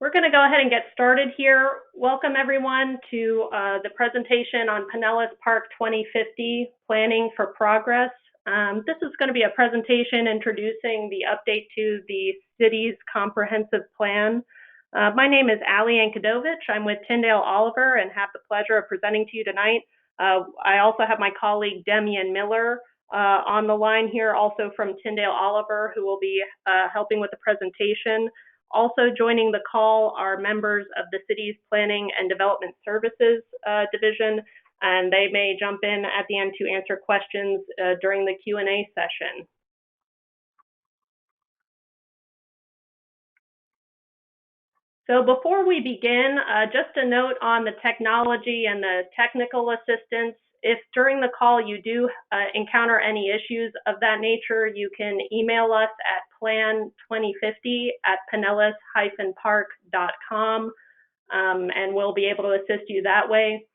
We're going to go ahead and get started here. Welcome everyone to the presentation on Pinellas Park 2050, Planning for Progress. This is going to be a presentation introducing the update to the city's comprehensive plan. My name is Ali Ankadovich. I'm with Tyndale Oliver and have the pleasure of presenting to you tonight. I also have my colleague Demian Miller on the line here, also from Tyndale Oliver, who will be helping with the presentation. Also joining the call are members of the city's Planning and Development Services Division, and they may jump in at the end to answer questions during the Q&A session. So before we begin, just a note on the technology and the technical assistance. If during the call you do encounter any issues of that nature, you can email us at plan2050@pinellas-park.com, and we'll be able to assist you that way.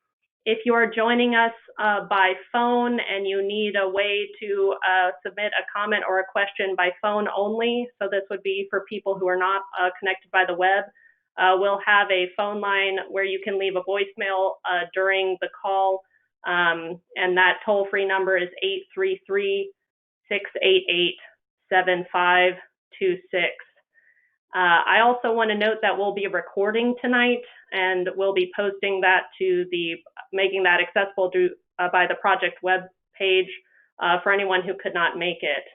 If you are joining us by phone and you need a way to submit a comment or a question by phone only, so this would be for people who are not connected by the web, we'll have a phone line where you can leave a voicemail during the call. And that toll-free number is 833-688-7526. I also want to note that we'll be recording tonight, and we'll be posting that to making that accessible by the project web page for anyone who could not make it.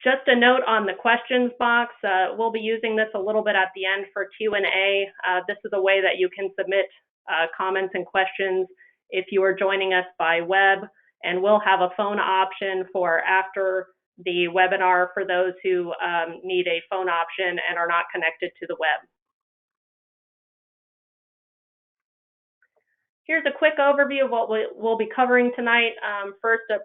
Just a note on the questions box, we'll be using this a little bit at the end for Q&A. This is a way that you can submit comments and questions if you are joining us by web, and we'll have a phone option for after the webinar for those who need a phone option and are not connected to the web. Here's a quick overview of what we'll be covering tonight. First, an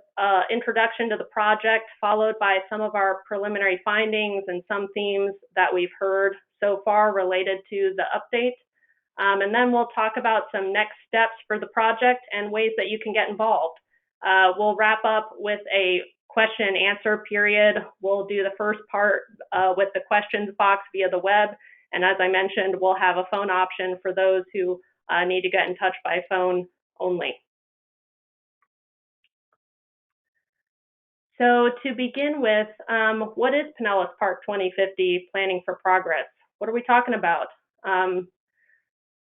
introduction to the project, followed by some of our preliminary findings and some themes that we've heard so far related to the update. And then we'll talk about some next steps for the project and ways that you can get involved. We'll wrap up with a question and answer period. We'll do the first part with the questions box via the web. And as I mentioned, we'll have a phone option for those who need to get in touch by phone only. So to begin with, what is Pinellas Park 2050 Planning for Progress? What are we talking about?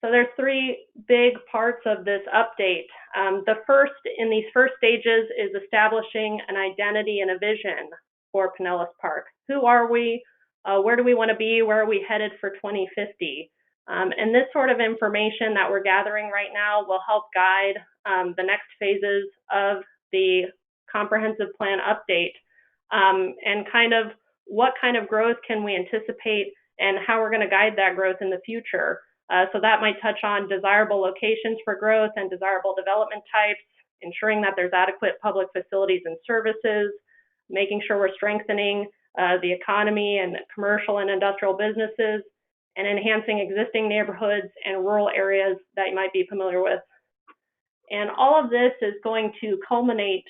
So there's three big parts of this update. The first in these first stages is establishing an identity and a vision for Pinellas Park. Who are we? Where do we want to be? Where are we headed for 2050? And this sort of information that we're gathering right now will help guide the next phases of the comprehensive plan update, and kind of what kind of growth can we anticipate and how we're going to guide that growth in the future. So that might touch on desirable locations for growth and desirable development types, ensuring that there's adequate public facilities and services, making sure we're strengthening the economy and commercial and industrial businesses, and enhancing existing neighborhoods and rural areas that you might be familiar with. And all of this is going to culminate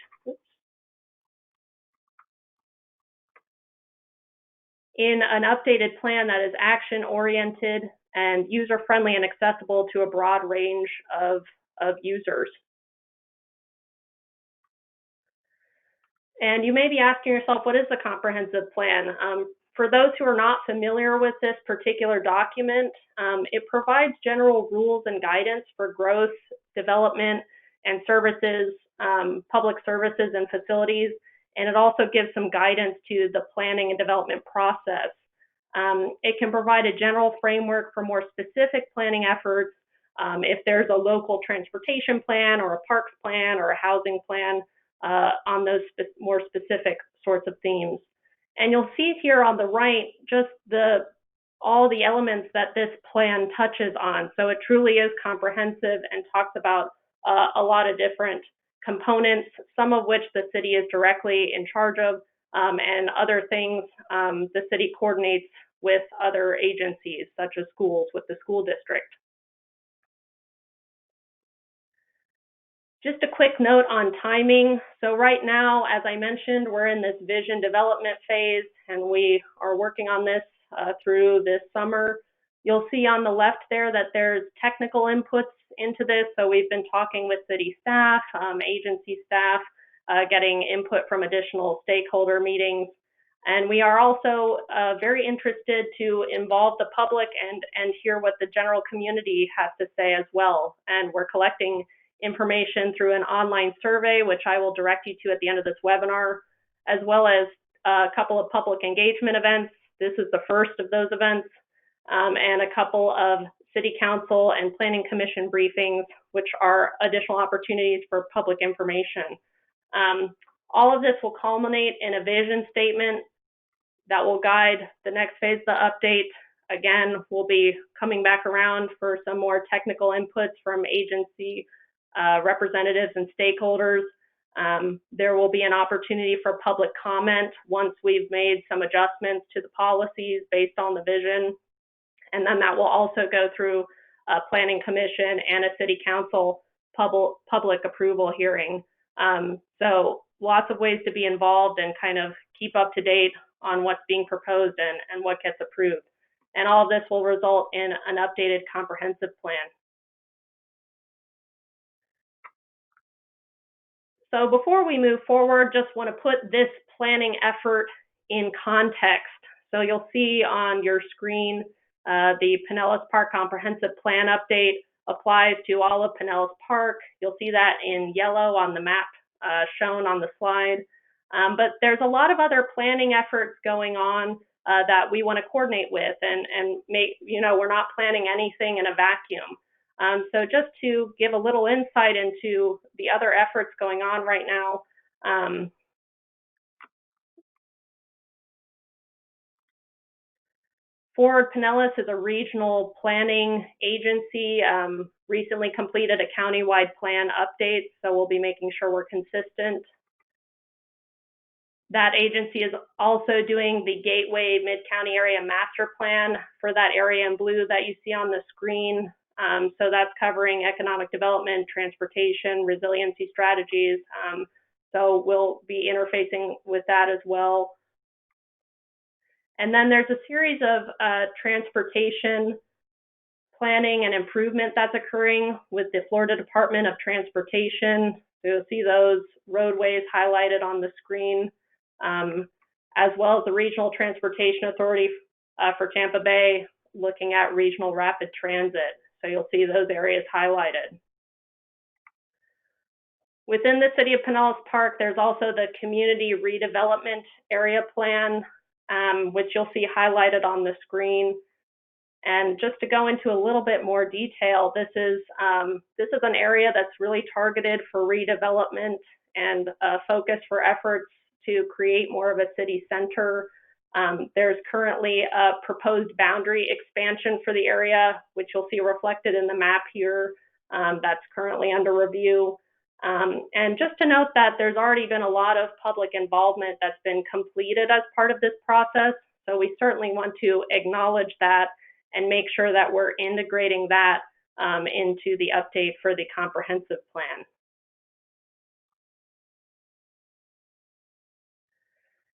in an updated plan that is action-oriented and user-friendly and accessible to a broad range of users. And you may be asking yourself, what is the comprehensive plan? For those who are not familiar with this particular document, it provides general rules and guidance for growth, development, and services, public services and facilities, and it also gives some guidance to the planning and development process. It can provide a general framework for more specific planning efforts if there's a local transportation plan or a parks plan or a housing plan on those more specific sorts of themes. And you'll see here on the right just all the elements that this plan touches on. So it truly is comprehensive and talks about a lot of different components, some of which the city is directly in charge of, and other things the city coordinates with other agencies, such as schools, with the school district. Just a quick note on timing. So right now, as I mentioned, we're in this vision development phase, and we are working on this through this summer. You'll see on the left there that there's technical inputs into this. So we've been talking with city staff, agency staff, getting input from additional stakeholder meetings. And we are also very interested to involve the public and hear what the general community has to say as well. And we're collecting information through an online survey, which I will direct you to at the end of this webinar, as well as a couple of public engagement events. This is the first of those events, and a couple of city council and planning commission briefings, which are additional opportunities for public information. All of this will culminate in a vision statement that will guide the next phase of the update. Again, we'll be coming back around for some more technical inputs from agency representatives and stakeholders. There will be an opportunity for public comment once we've made some adjustments to the policies based on the vision. And then that will also go through a planning commission and a city council public approval hearing. So lots of ways to be involved and kind of keep up to date on what's being proposed and what gets approved. And all of this will result in an updated comprehensive plan. So before we move forward, just want to put this planning effort in context. So you'll see on your screen the Pinellas Park Comprehensive Plan update applies to all of Pinellas Park. You'll see that in yellow on the map shown on the slide. But there's a lot of other planning efforts going on that we want to coordinate with and make, we're not planning anything in a vacuum. So just to give a little insight into the other efforts going on right now, Forward Pinellas is a regional planning agency, recently completed a countywide plan update, so we'll be making sure we're consistent. That agency is also doing the Gateway Mid-County Area Master Plan for that area in blue that you see on the screen. So that's covering economic development, transportation, resiliency strategies. So we'll be interfacing with that as well. And then there's a series of transportation planning and improvement that's occurring with the Florida Department of Transportation. So you'll see those roadways highlighted on the screen, as well as the Regional Transportation Authority for Tampa Bay, looking at regional rapid transit. So you'll see those areas highlighted. Within the city of Pinellas Park, there's also the Community Redevelopment Area Plan, which you'll see highlighted on the screen. And just to go into a little bit more detail, this is an area that's really targeted for redevelopment and a focus for efforts to create more of a city center. There's currently a proposed boundary expansion for the area, which you'll see reflected in the map here. That's currently under review. And just to note that there's already been a lot of public involvement that's been completed as part of this process. So we certainly want to acknowledge that and make sure that we're integrating that into the update for the comprehensive plan.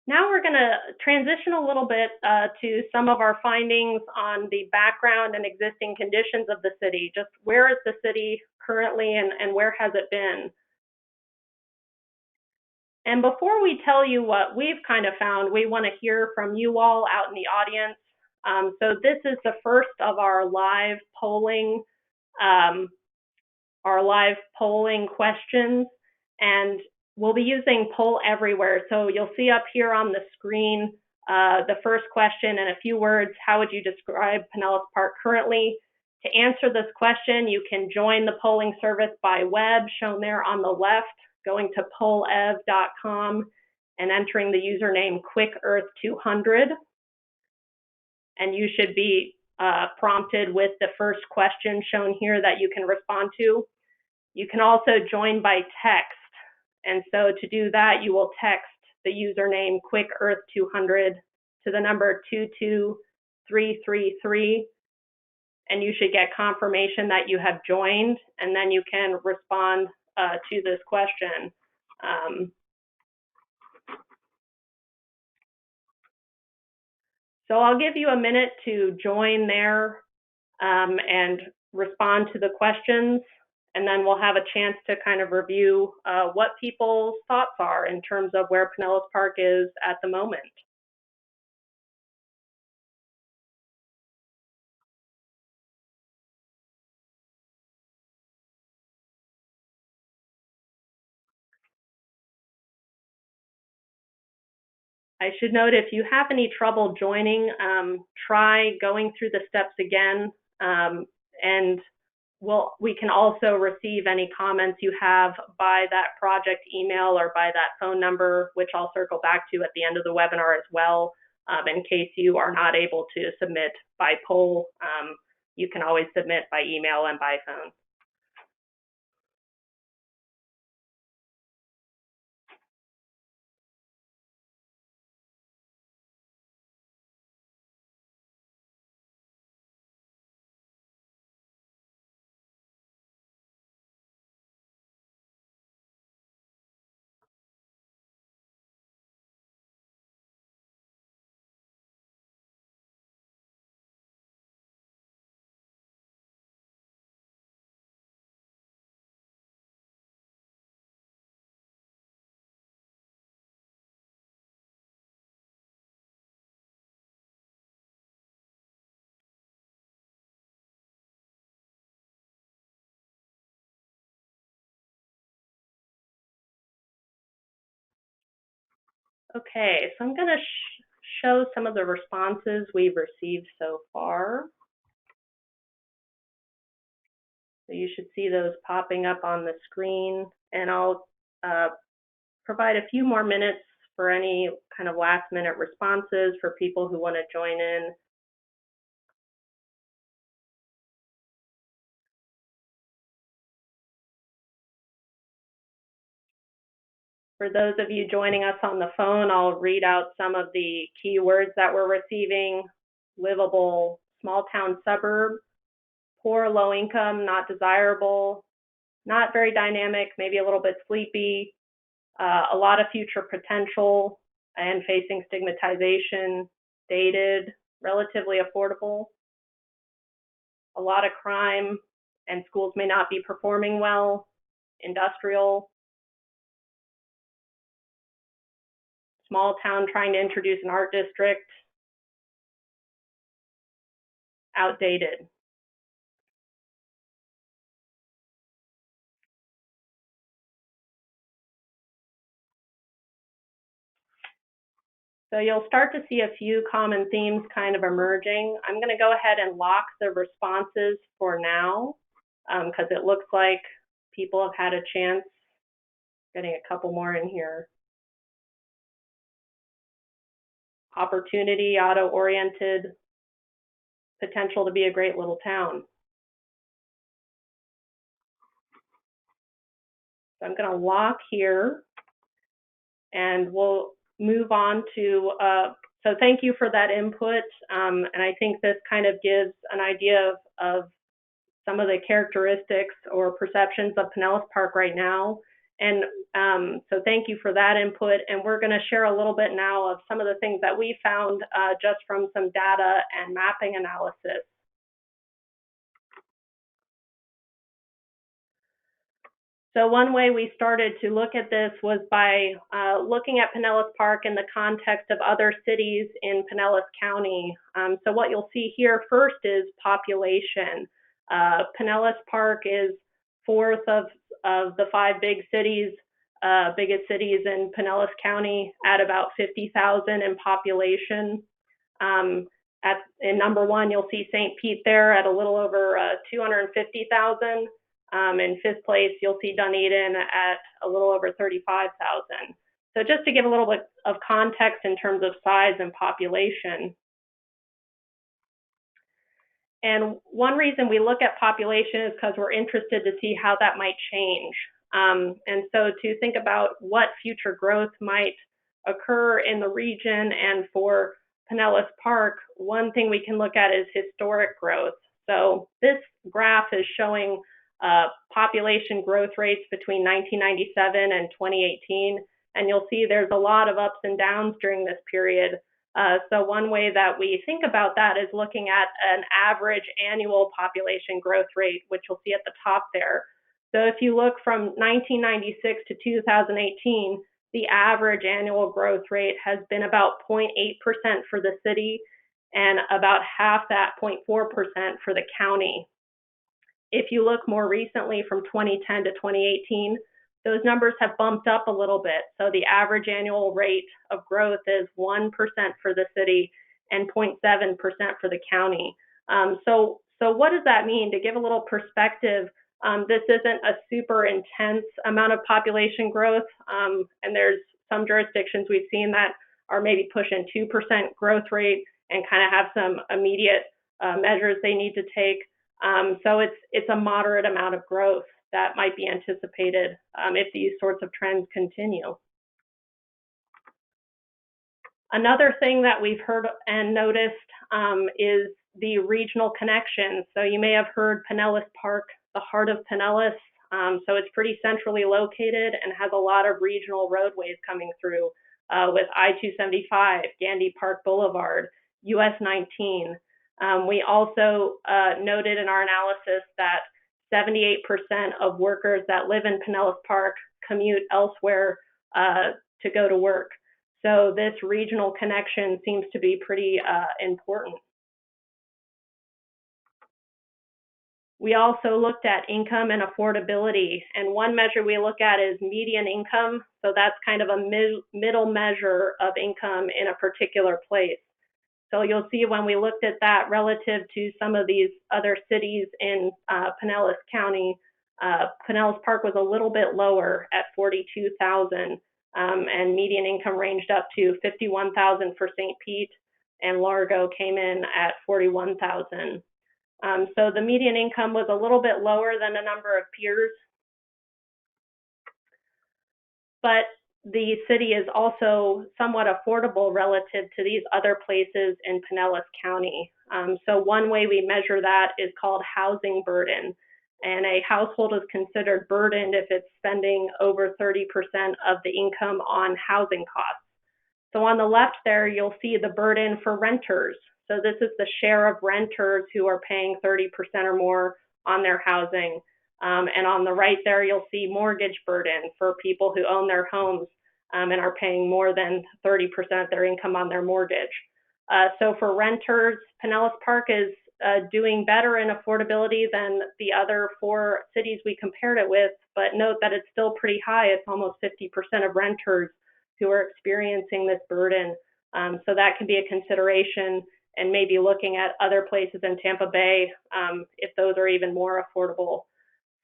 Now we're going to transition a little bit to some of our findings on the background and existing conditions of the city. Just where is the city currently and where has it been? And before we tell you what we've kind of found, we want to hear from you all out in the audience. So this is the first of our live polling questions, and we'll be using Poll Everywhere. So you'll see up here on the screen the first question in a few words. How would you describe Pinellas Park currently? To answer this question, you can join the polling service by web, shown there on the left, going to pollev.com and entering the username QuickEarth200. And you should be prompted with the first question shown here that you can respond to. You can also join by text. And so to do that, you will text the username QuickEarth200 to the number 22333. And you should get confirmation that you have joined, and then you can respond to this question. So I'll give you a minute to join there and respond to the questions, and then we'll have a chance to kind of review what people's thoughts are in terms of where Pinellas Park is at the moment. I should note, if you have any trouble joining, try going through the steps again, and we can also receive any comments you have by that project email or by that phone number, which I'll circle back to at the end of the webinar as well. In case you are not able to submit by poll, you can always submit by email and by phone. Okay, so I'm going to show some of the responses we've received so far. So you should see those popping up on the screen, and I'll provide a few more minutes for any kind of last minute responses for people who want to join in. For those of you joining us on the phone, I'll read out some of the keywords that we're receiving: livable, small town suburb, poor, low income, not desirable, not very dynamic, maybe a little bit sleepy, a lot of future potential and facing stigmatization, dated, relatively affordable, a lot of crime and schools may not be performing well, industrial, small town trying to introduce an art district, outdated. So you'll start to see a few common themes kind of emerging. I'm going to go ahead and lock the responses for now because it looks like people have had a chance. Getting a couple more in here. Opportunity, auto-oriented, potential to be a great little town. So I'm going to lock here, and we'll move on to, so thank you for that input, and I think this kind of gives an idea of some of the characteristics or perceptions of Pinellas Park right now. And so thank you for that input, and we're going to share a little bit now of some of the things that we found just from some data and mapping analysis. So one way we started to look at this was by looking at Pinellas Park in the context of other cities in Pinellas County. So what you'll see here first is population. Pinellas Park is fourth of the 5 big cities, biggest cities in Pinellas County at about 50,000 in population. In number 1, you'll see St. Pete there at a little over 250,000. In 5th place, you'll see Dunedin at a little over 35,000. So just to give a little bit of context in terms of size and population. And one reason we look at population is because we're interested to see how that might change. And so to think about what future growth might occur in the region and for Pinellas Park, one thing we can look at is historic growth. So this graph is showing population growth rates between 1997 and 2018. And you'll see there's a lot of ups and downs during this period. So one way that we think about that is looking at an average annual population growth rate, which you'll see at the top there. So if you look from 1996 to 2018, the average annual growth rate has been about 0.8% for the city and about half that, 0.4%, for the county. If you look more recently from 2010 to 2018, those numbers have bumped up a little bit. So the average annual rate of growth is 1% for the city and 0.7% for the county. So what does that mean? To give a little perspective, this isn't a super intense amount of population growth, and there's some jurisdictions we've seen that are maybe pushing 2% growth rate and kind of have some immediate measures they need to take. So it's a moderate amount of growth that might be anticipated if these sorts of trends continue. Another thing that we've heard and noticed is the regional connections. So you may have heard Pinellas Park, the heart of Pinellas. So it's pretty centrally located and has a lot of regional roadways coming through with I-275, Gandy Park Boulevard, US 19. We also noted in our analysis that 78% of workers that live in Pinellas Park commute elsewhere to go to work. So this regional connection seems to be pretty important. We also looked at income and affordability, and one measure we look at is median income. So that's kind of a middle measure of income in a particular place. So you'll see when we looked at that relative to some of these other cities in Pinellas County, Pinellas Park was a little bit lower at $42,000, and median income ranged up to $51,000 for St. Pete, and Largo came in at $41,000. So the median income was a little bit lower than a number of peers, but the city is also somewhat affordable relative to these other places in Pinellas County. So one way we measure that is called housing burden. And a household is considered burdened if it's spending over 30% of the income on housing costs. So on the left there, you'll see the burden for renters. So this is the share of renters who are paying 30% or more on their housing. And on the right there, you'll see mortgage burden for people who own their homes and are paying more than 30% of their income on their mortgage. So for renters, Pinellas Park is doing better in affordability than the other 4 cities we compared it with, but note that it's still pretty high. It's almost 50% of renters who are experiencing this burden. So that can be a consideration, and maybe looking at other places in Tampa Bay if those are even more affordable.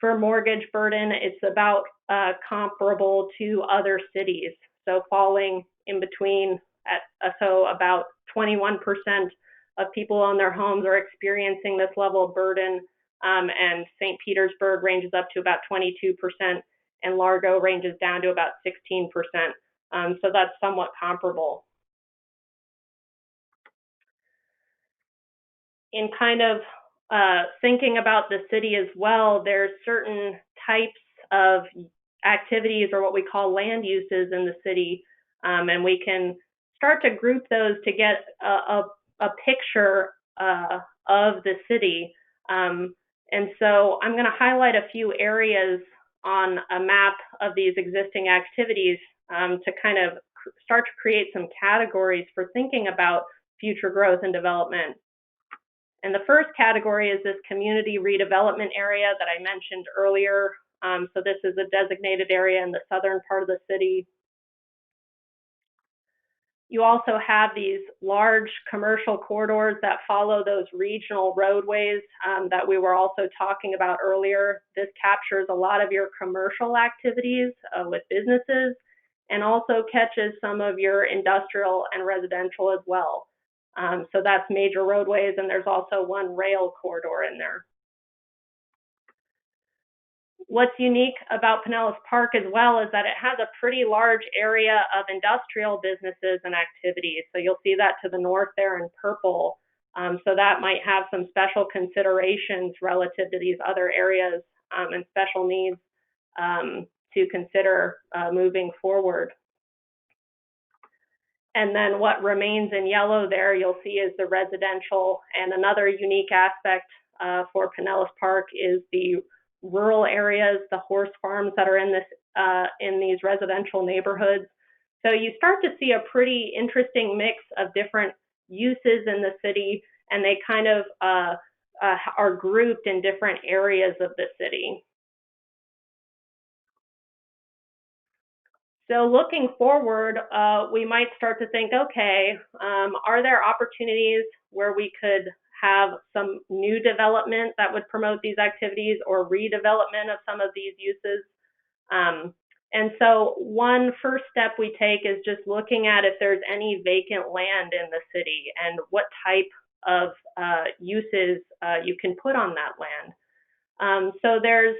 For mortgage burden, it's about comparable to other cities, so falling in between. So about 21% of people on their homes are experiencing this level of burden, and St. Petersburg ranges up to about 22%, and Largo ranges down to about 16%. So that's somewhat comparable. In kind of thinking about the city as well, there's certain types of activities, or what we call land uses in the city, and we can start to group those to get a picture of the city. And so I'm going to highlight a few areas on a map of these existing activities to kind of start to create some categories for thinking about future growth and development. And the first category is this community redevelopment area that I mentioned earlier. So this is a designated area in the southern part of the city. You also have these large commercial corridors that follow those regional roadways that we were also talking about earlier. This captures a lot of your commercial activities with businesses, and also catches some of your industrial and residential as well. So that's major roadways, and there's also one rail corridor in there. What's unique about Pinellas Park as well is that it has a pretty large area of industrial businesses and activities. So you'll see that to the north there in purple. So that might have some special considerations relative to these other areas and special needs to consider moving forward. And then what remains in yellow there, you'll see, is the residential. And another unique aspect for Pinellas Park is the rural areas, the horse farms that are in these residential neighborhoods. So you start to see a pretty interesting mix of different uses in the city, and they kind of are grouped in different areas of the city. So looking forward, we might start to think, okay, are there opportunities where we could have some new development that would promote these activities, or redevelopment of some of these uses? And so one first step we take is just looking at if there's any vacant land in the city and what type of uses you can put on that land. So there's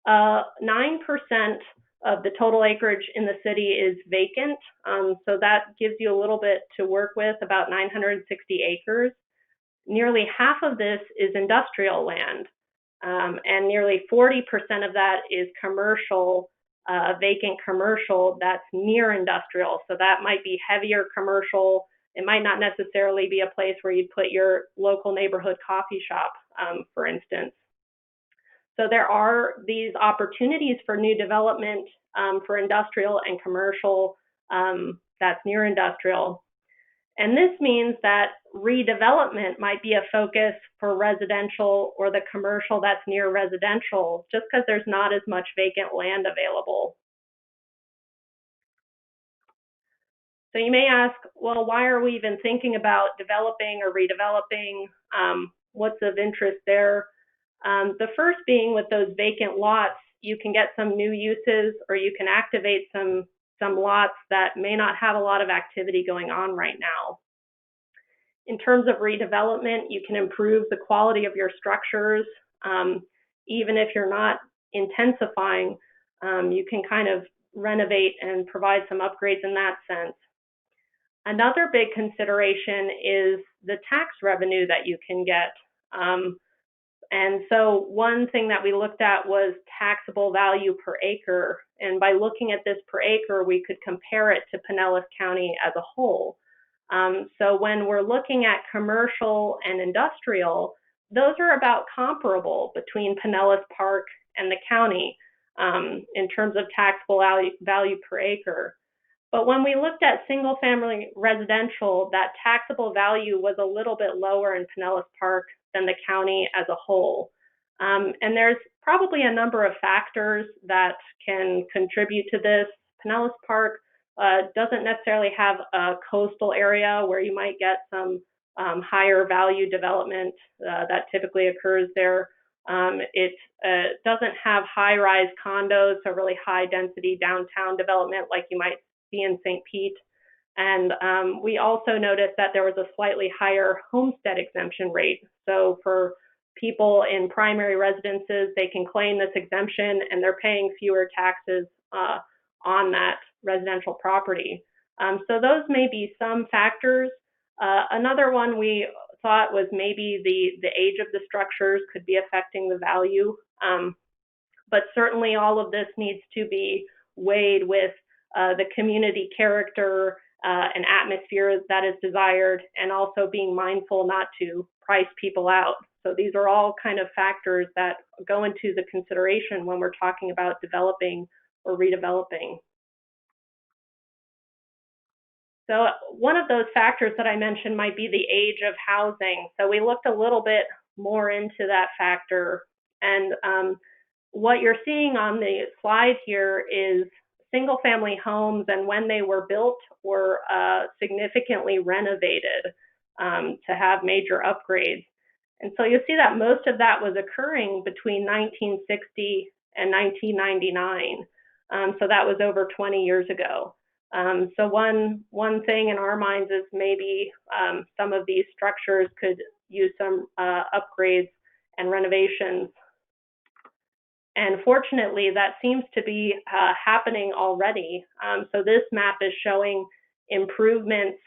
9% of the total acreage in the city is vacant. So that gives you a little bit to work with, about 960 acres. Nearly half of this is industrial land, and nearly 40% of that is commercial, vacant commercial that's near industrial. So that might be heavier commercial. It might not necessarily be a place where you'd put your local neighborhood coffee shop, for instance. So there are these opportunities for new development for industrial and commercial that's near industrial. And this means that redevelopment might be a focus for residential or the commercial that's near residential, just because there's not as much vacant land available. So you may ask, well, why are we even thinking about developing or redeveloping? What's of interest there? The first being, with those vacant lots, you can get some new uses, or you can activate some lots that may not have a lot of activity going on right now. In terms of redevelopment, you can improve the quality of your structures. Even if you're not intensifying, you can kind of renovate and provide some upgrades in that sense. Another big consideration is the tax revenue that you can get. And so one thing that we looked at was taxable value per acre. And by looking at this per acre, we could compare it to Pinellas County as a whole. So when we're looking at commercial and industrial, those are about comparable between Pinellas Park and the county in terms of taxable value per acre. But when we looked at single family residential, that taxable value was a little bit lower in Pinellas Park than the county as a whole. And there's probably a number of factors that can contribute to this. Pinellas Park doesn't necessarily have a coastal area where you might get some higher value development that typically occurs there. It doesn't have high-rise condos, so really high-density downtown development like you might see in St. Pete. And we also noticed that there was a slightly higher homestead exemption rate. So for people in primary residences, they can claim this exemption, and they're paying fewer taxes on that residential property. So those may be some factors. Another one we thought was maybe the age of the structures could be affecting the value. But certainly all of this needs to be weighed with the community character and atmosphere that is desired, and also being mindful not to price people out. So these are all kind of factors that go into the consideration when we're talking about developing or redeveloping. So one of those factors that I mentioned might be the age of housing. So we looked a little bit more into that factor. And what you're seeing on the slide here is single family homes, and when they were built, were significantly renovated to have major upgrades. And so you'll see that most of that was occurring between 1960 and 1999. So that was over 20 years ago. So one thing in our minds is maybe some of these structures could use some upgrades and renovations. And fortunately, that seems to be happening already. So this map is showing improvements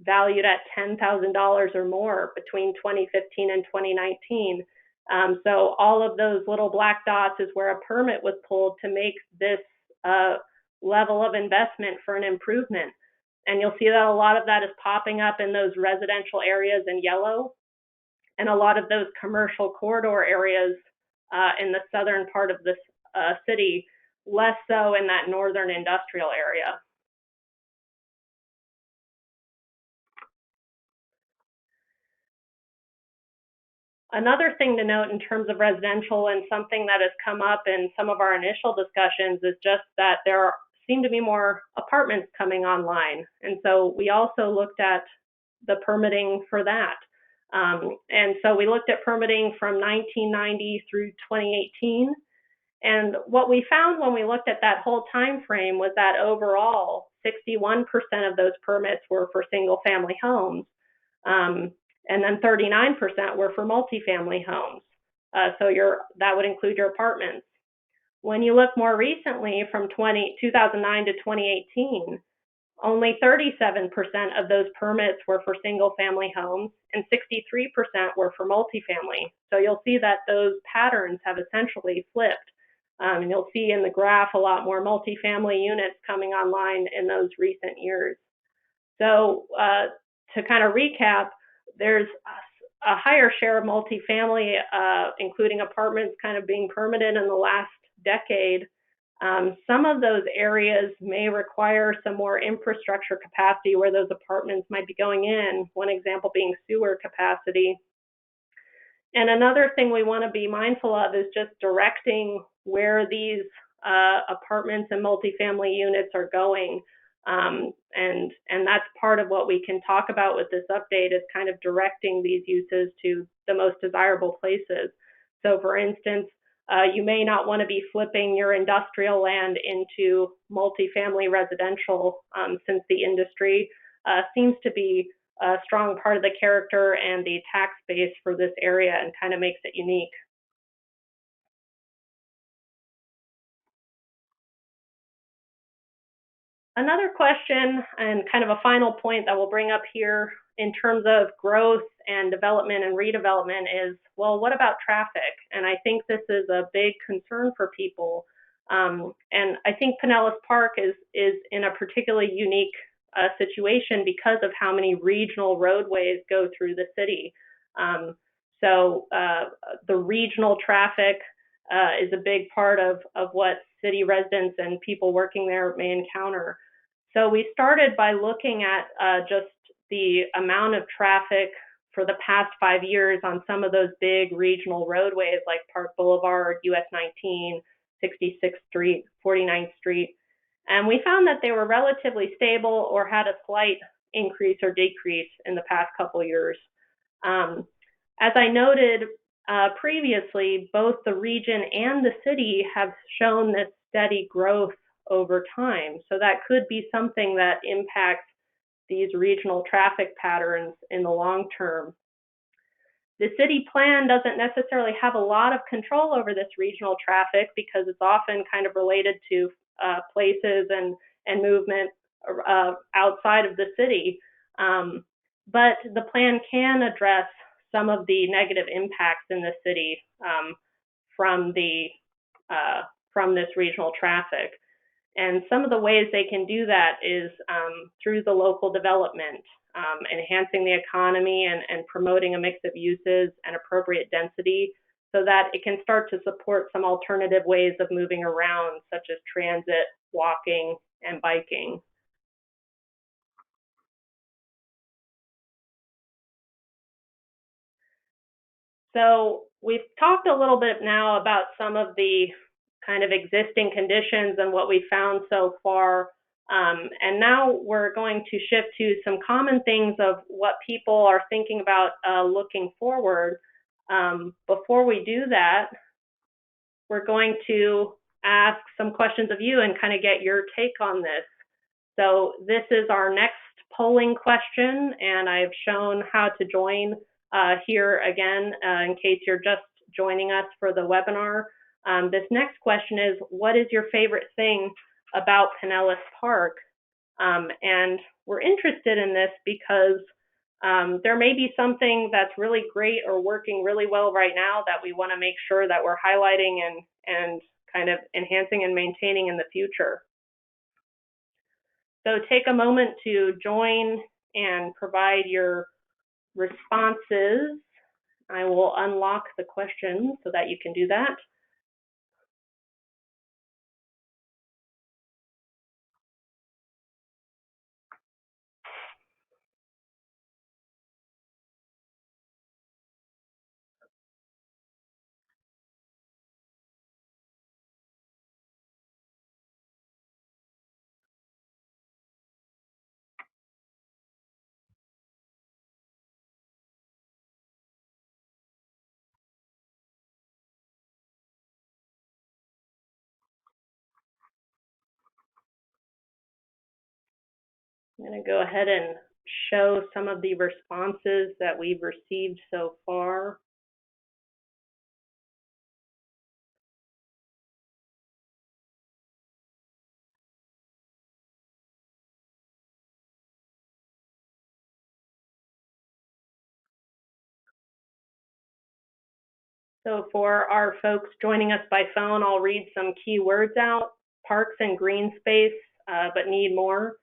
valued at $10,000 or more between 2015 and 2019. So all of those little black dots is where a permit was pulled to make this level of investment for an improvement. And you'll see that a lot of that is popping up in those residential areas in yellow, and a lot of those commercial corridor areas in the southern part of this city, less so in that northern industrial area. Another thing to note in terms of residential, and something that has come up in some of our initial discussions, is just that there seem to be more apartments coming online. And so we also looked at the permitting for that. And so we looked at permitting from 1990 through 2018. And what we found when we looked at that whole time frame was that overall, 61% of those permits were for single family homes. And then 39% were for multifamily homes. So that would include your apartments. When you look more recently from 2009 to 2018, only 37% of those permits were for single family homes and 63% were for multifamily. So you'll see that those patterns have essentially flipped. And you'll see in the graph a lot more multifamily units coming online in those recent years. So to kind of recap, there's a higher share of multifamily, including apartments, kind of being permitted in the last decade. Some of those areas may require some more infrastructure capacity where those apartments might be going in, one example being sewer capacity. And another thing we want to be mindful of is just directing where these apartments and multifamily units are going. And that's part of what we can talk about with this update, is kind of directing these uses to the most desirable places. So for instance, you may not want to be flipping your industrial land into multifamily residential, since the industry seems to be a strong part of the character and the tax base for this area, and kind of makes it unique. Another question, and kind of a final point that we'll bring up here in terms of growth and development and redevelopment, is, well, what about traffic? And I think this is a big concern for people. And I think Pinellas Park is in a particularly unique situation because of how many regional roadways go through the city. So the regional traffic is a big part of what city residents and people working there may encounter. So we started by looking at just the amount of traffic for the past 5 years on some of those big regional roadways like Park Boulevard, US 19, 66th Street, 49th Street. And we found that they were relatively stable or had a slight increase or decrease in the past couple years. As I noted previously, both the region and the city have shown this steady growth over time. So that could be something that impacts these regional traffic patterns in the long term. The city plan doesn't necessarily have a lot of control over this regional traffic because it's often kind of related to places and movement outside of the city. But the plan can address some of the negative impacts in the city from this regional traffic. And some of the ways they can do that is through the local development, enhancing the economy and promoting a mix of uses and appropriate density so that it can start to support some alternative ways of moving around, such as transit, walking, and biking. So we've talked a little bit now about some of the kind of existing conditions and what we found so far. And now we're going to shift to some common things of what people are thinking about looking forward. Before we do that, we're going to ask some questions of you and kind of get your take on this. So this is our next polling question, and I've shown how to join here again in case you're just joining us for the webinar. This next question is, what is your favorite thing about Pinellas Park? And we're interested in this because there may be something that's really great or working really well right now that we want to make sure that we're highlighting and kind of enhancing and maintaining in the future. So take a moment to join and provide your responses. I will unlock the questions so that you can do that. I'm going to go ahead and show some of the responses that we've received so far. So for our folks joining us by phone, I'll read some key words out. Parks and green space, but need more.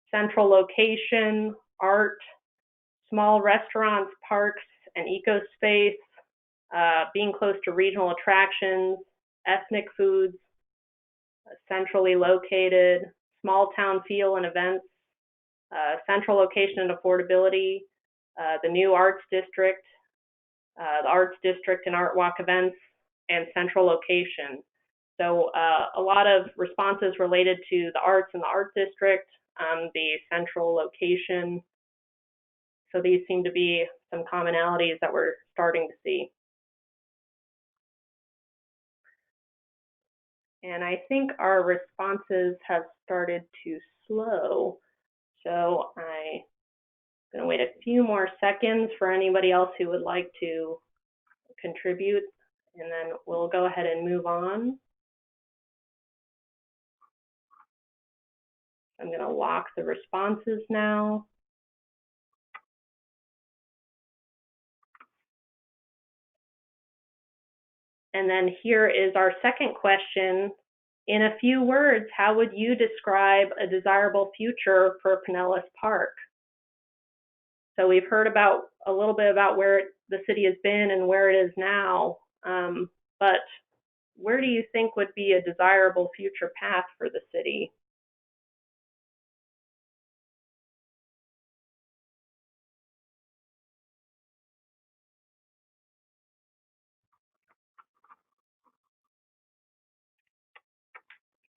Central location, art, small restaurants, parks, and eco space, being close to regional attractions, ethnic foods, centrally located, small town feel and events, central location and affordability, the new arts district, the arts district and art walk events, and central location. So a lot of responses related to the arts and the art district, the central location. So these seem to be some commonalities that we're starting to see. And I think our responses have started to slow. So I'm going to wait a few more seconds for anybody else who would like to contribute, and then we'll go ahead and move on. I'm going to lock the responses now. And then here is our second question. In a few words, how would you describe a desirable future for Pinellas Park? So we've heard about a little bit about where the city has been and where it is now, but where do you think would be a desirable future path for the city?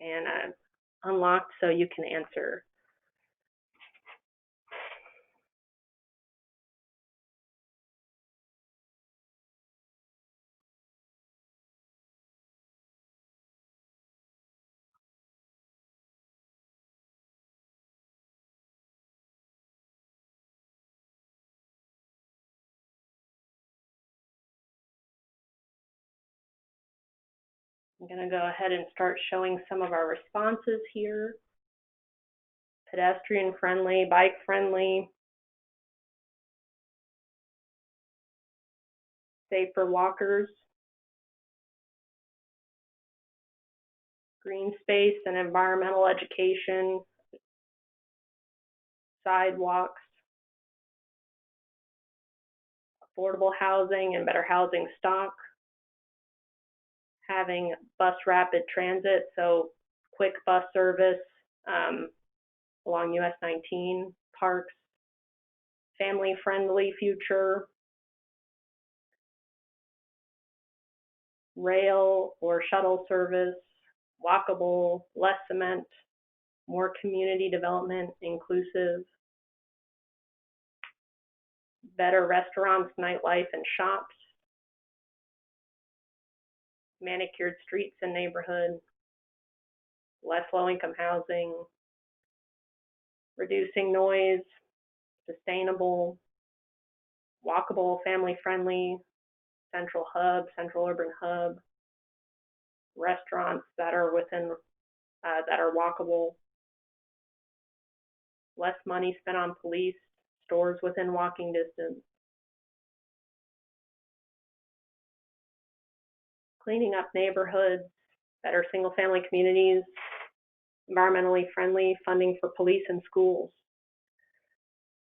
And unlocked so you can answer. I'm going to go ahead and start showing some of our responses here. Pedestrian friendly, bike friendly, safe for walkers, green space and environmental education, sidewalks, affordable housing and better housing stock, having bus rapid transit, so quick bus service along US 19, parks, family-friendly future, rail or shuttle service, walkable, less cement, more community development, inclusive, better restaurants, nightlife, and shops, manicured streets and neighborhood, less low-income housing, reducing noise, sustainable, walkable, family-friendly, central hub, central urban hub, restaurants that are within, that are walkable, less money spent on police, stores within walking distance, cleaning up neighborhoods, better single-family communities, environmentally friendly funding for police and schools.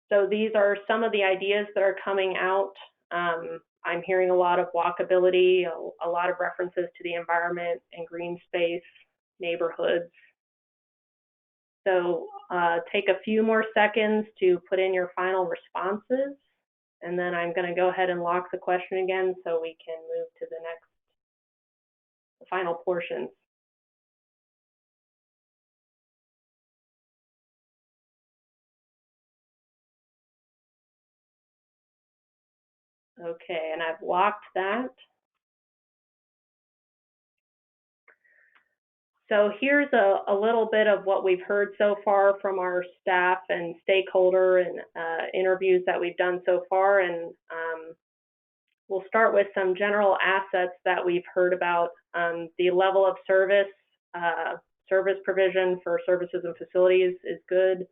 So these are some of the ideas that are coming out. I'm hearing a lot of walkability, a lot of references to the environment and green space, neighborhoods. So take a few more seconds to put in your final responses, and then I'm going to go ahead and lock the question again so we can move to the final portions. Okay, and I've locked that. So here's a little bit of what we've heard so far from our staff and stakeholder and interviews that we've done so far. And we'll start with some general assets that we've heard about. The level of service, service provision for services and facilities is good,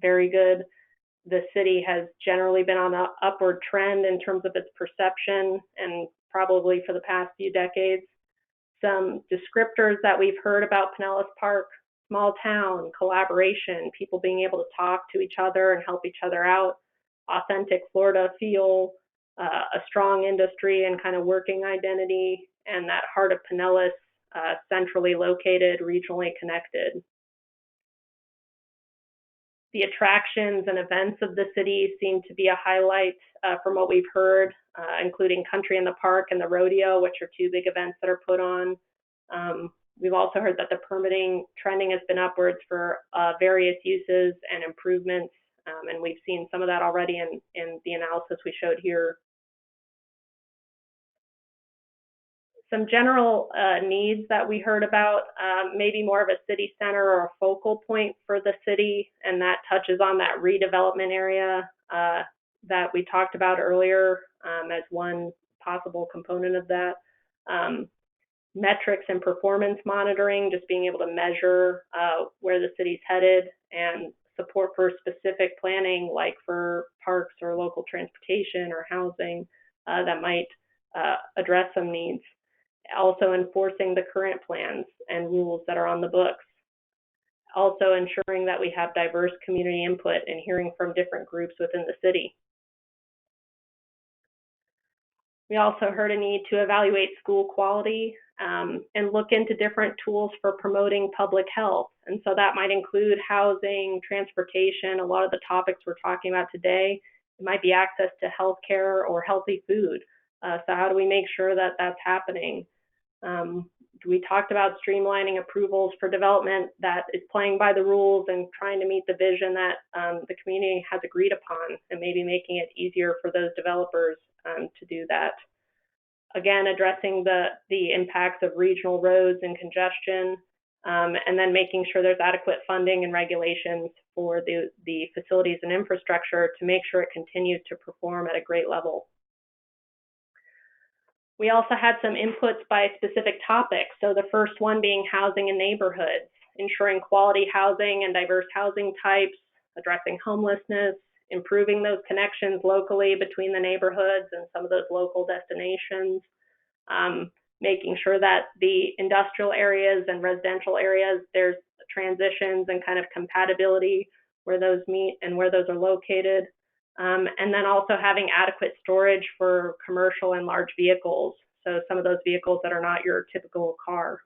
very good. The city has generally been on an upward trend in terms of its perception, and probably for the past few decades. Some descriptors that we've heard about Pinellas Park: small town, collaboration, people being able to talk to each other and help each other out, authentic Florida feel, a strong industry and kind of working identity, and that heart of Pinellas, centrally located, regionally connected. The attractions and events of the city seem to be a highlight from what we've heard, including Country in the Park and the Rodeo, which are two big events that are put on. We've also heard that the permitting trending has been upwards for various uses and improvements, and we've seen some of that already in the analysis we showed here. Some general needs that we heard about, maybe more of a city center or a focal point for the city, and that touches on that redevelopment area that we talked about earlier as one possible component of that. Metrics and performance monitoring, just being able to measure where the city's headed, and support for specific planning, like for parks or local transportation or housing that might address some needs. Also enforcing the current plans and rules that are on the books. Also ensuring that we have diverse community input and hearing from different groups within the city. We also heard a need to evaluate school quality and look into different tools for promoting public health. And so that might include housing, transportation, a lot of the topics we're talking about today. It might be access to healthcare or healthy food. So how do we make sure that that's happening? We talked about streamlining approvals for development that is playing by the rules and trying to meet the vision that the community has agreed upon, and maybe making it easier for those developers to do that. Again, addressing the impacts of regional roads and congestion, and then making sure there's adequate funding and regulations for the facilities and infrastructure to make sure it continues to perform at a great level. We also had some inputs by specific topics. So the first one being housing and neighborhoods, ensuring quality housing and diverse housing types, addressing homelessness, improving those connections locally between the neighborhoods and some of those local destinations, making sure that the industrial areas and residential areas, there's transitions and kind of compatibility where those meet and where those are located. And then also having adequate storage for commercial and large vehicles. So some of those vehicles that are not your typical car.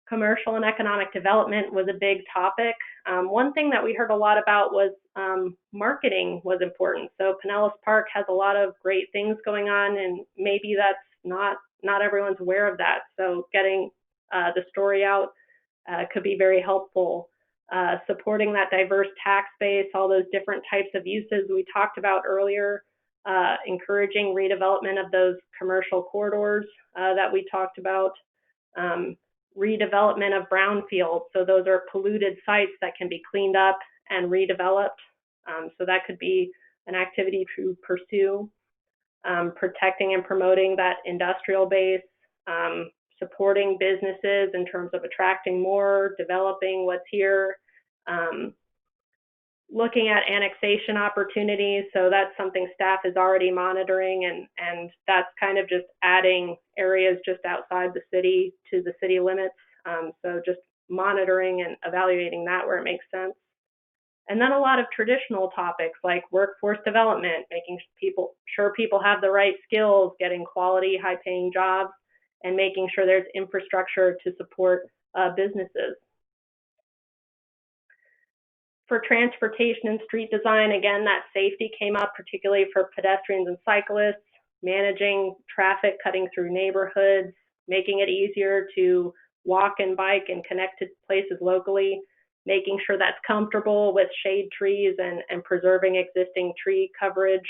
Commercial and economic development was a big topic. One thing that we heard a lot about was marketing was important. So Pinellas Park has a lot of great things going on, and maybe that's not everyone's aware of that. So getting the story out could be very helpful. Supporting that diverse tax base, all those different types of uses we talked about earlier, encouraging redevelopment of those commercial corridors that we talked about, redevelopment of brownfields. So those are polluted sites that can be cleaned up and redeveloped. So that could be an activity to pursue. Protecting and promoting that industrial base, supporting businesses in terms of attracting more, developing what's here, looking at annexation opportunities. So that's something staff is already monitoring, and that's kind of just adding areas just outside the city to the city limits. So just monitoring and evaluating that where it makes sense. And then a lot of traditional topics like workforce development, making sure people have the right skills, getting quality, high-paying jobs, and making sure there's infrastructure to support businesses. For transportation and street design, again, that safety came up, particularly for pedestrians and cyclists, managing traffic cutting through neighborhoods, making it easier to walk and bike and connect to places locally, making sure that's comfortable with shade trees and preserving existing tree coverage,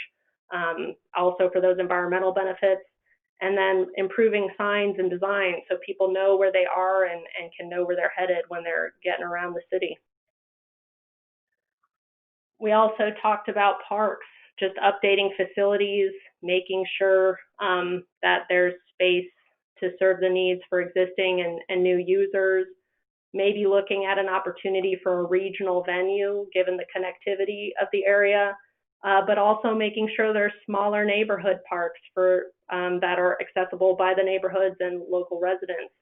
also for those environmental benefits, and then improving signs and design so people know where they are and can know where they're headed when they're getting around the city. We also talked about parks, just updating facilities, making sure that there's space to serve the needs for existing and new users, maybe looking at an opportunity for a regional venue given the connectivity of the area, but also making sure there's smaller neighborhood parks that are accessible by the neighborhoods and local residents.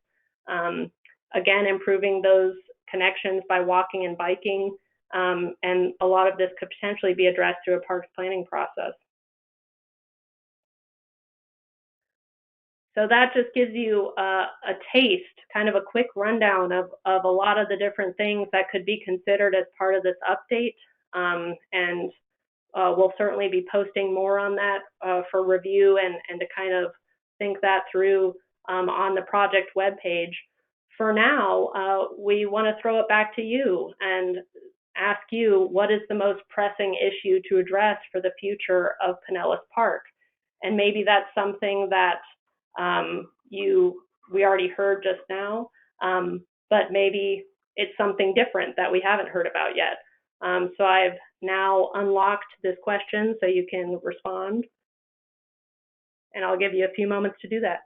Again, improving those connections by walking and biking, and a lot of this could potentially be addressed through a parks planning process. So that just gives you a taste, kind of a quick rundown of a lot of the different things that could be considered as part of this update. And we'll certainly be posting more on that for review and to kind of think that through on the project webpage. For now, we want to throw it back to you and ask you, what is the most pressing issue to address for the future of Pinellas Park? And maybe that's something that we already heard just now, but maybe it's something different that we haven't heard about yet. So I've now unlocked this question so you can respond, and I'll give you a few moments to do that.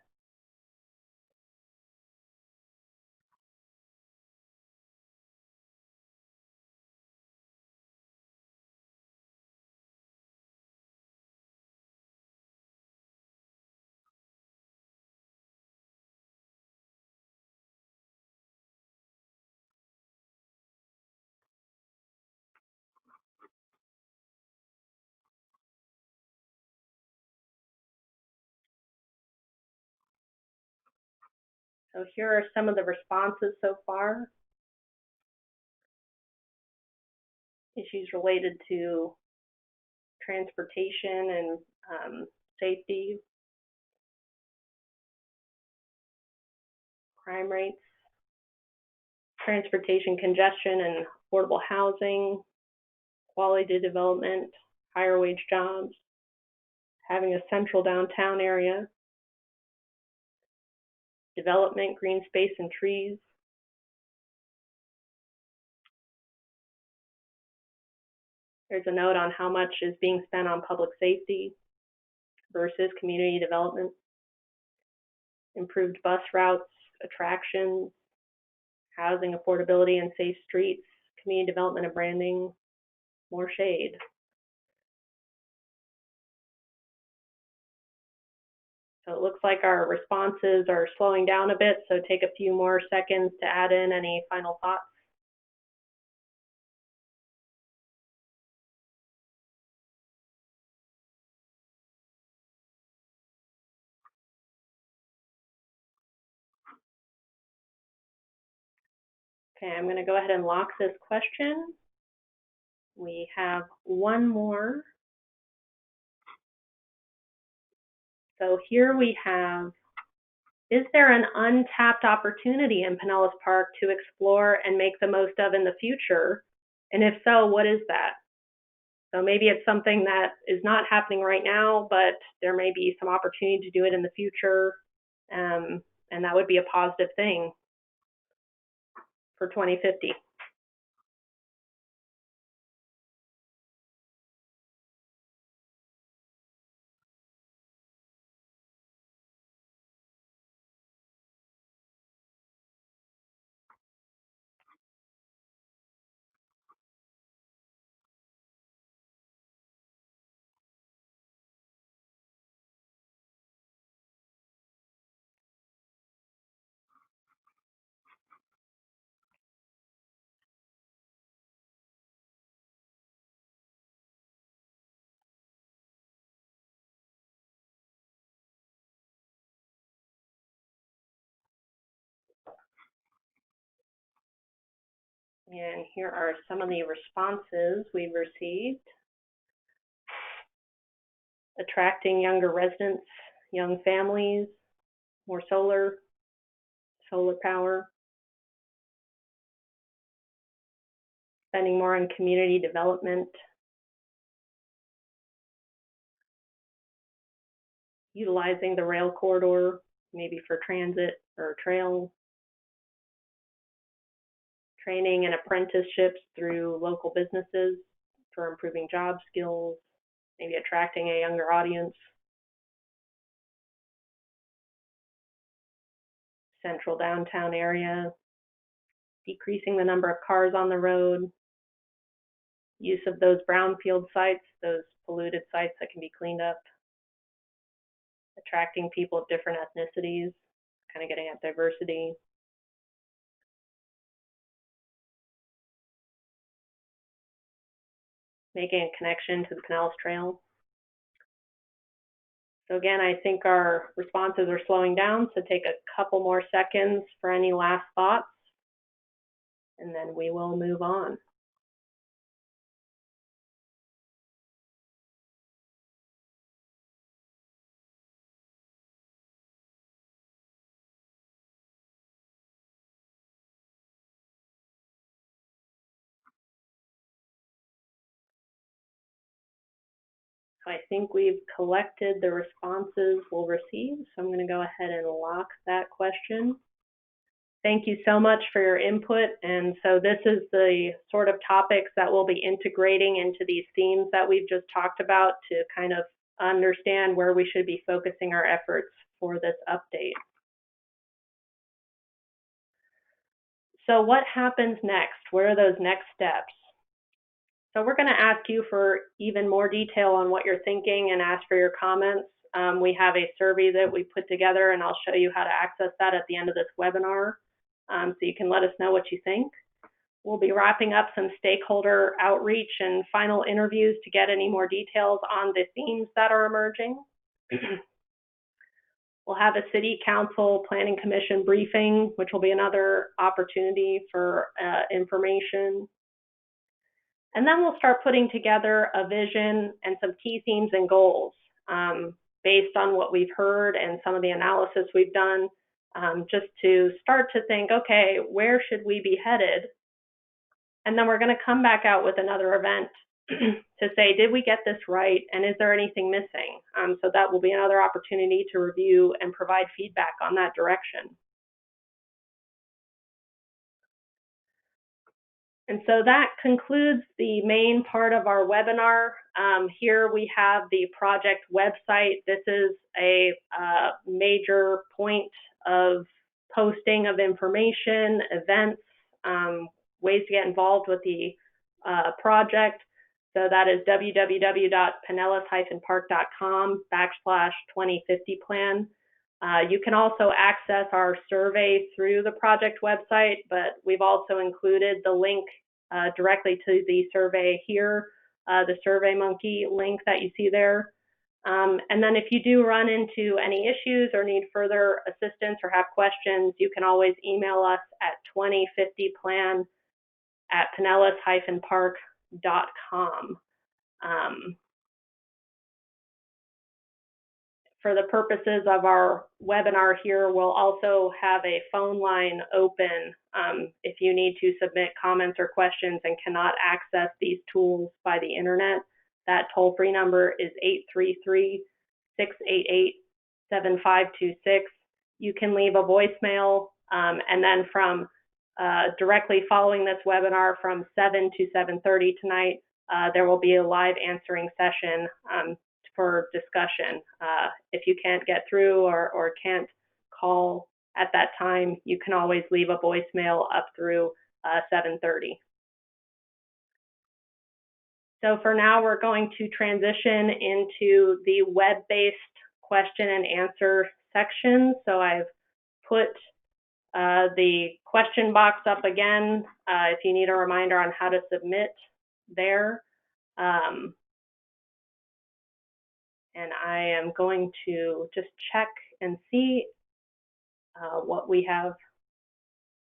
So here are some of the responses so far. Issues related to transportation and safety, crime rates, transportation congestion and affordable housing, quality development, higher wage jobs, having a central downtown area, development, green space and trees, there's a note on how much is being spent on public safety versus community development, improved bus routes, attractions, housing affordability and safe streets, community development and branding, more shade. So it looks like our responses are slowing down a bit, so take a few more seconds to add in any final thoughts. Okay, I'm going to go ahead and lock this question. We have one more. So here we have, is there an untapped opportunity in Pinellas Park to explore and make the most of in the future? And if so, what is that? So maybe it's something that is not happening right now, but there may be some opportunity to do it in the future, and that would be a positive thing for 2050. And here are some of the responses we've received. Attracting younger residents, young families, more solar power, spending more on community development, utilizing the rail corridor, maybe for transit or trail, training and apprenticeships through local businesses for improving job skills, maybe attracting a younger audience, central downtown area, decreasing the number of cars on the road, use of those brownfield sites, those polluted sites that can be cleaned up, attracting people of different ethnicities, kind of getting at diversity, making a connection to the Pinellas Trail. So again, I think our responses are slowing down, so take a couple more seconds for any last thoughts, and then we will move on. So I think we've collected the responses we'll receive, so I'm going to go ahead and lock that question. Thank you so much for your input. And so this is the sort of topics that we'll be integrating into these themes that we've just talked about to kind of understand where we should be focusing our efforts for this update. So what happens next? What are those next steps? So we're going to ask you for even more detail on what you're thinking and ask for your comments. We have a survey that we put together, and I'll show you how to access that at the end of this webinar, so you can let us know what you think. We'll be wrapping up some stakeholder outreach and final interviews to get any more details on the themes that are emerging. We'll have a City Council Planning Commission briefing, which will be another opportunity for information. And then we'll start putting together a vision and some key themes and goals based on what we've heard and some of the analysis we've done, just to start to think, okay, where should we be headed? And then we're going to come back out with another event to say, did we get this right? And is there anything missing? So that will be another opportunity to review and provide feedback on that direction. And so that concludes the main part of our webinar. Here we have the project website. This is a major point of posting of information, events, ways to get involved with the project. So that is www.pinellas-park.com/2050plan. You can also access our survey through the project website, but we've also included the link directly to the survey here, the SurveyMonkey link that you see there. And then if you do run into any issues or need further assistance or have questions, you can always email us at 2050plan@pinellas-park.com. For the purposes of our webinar here, we'll also have a phone line open if you need to submit comments or questions and cannot access these tools by the internet. That toll-free number is 833-688-7526. You can leave a voicemail, and then from directly following this webinar from 7 to 7:30 tonight, there will be a live answering session for discussion. If you can't get through or can't call at that time, you can always leave a voicemail up through 7:30. So for now, we're going to transition into the web-based question and answer section. So I've put the question box up again if you need a reminder on how to submit there. And I am going to just check and see what we have,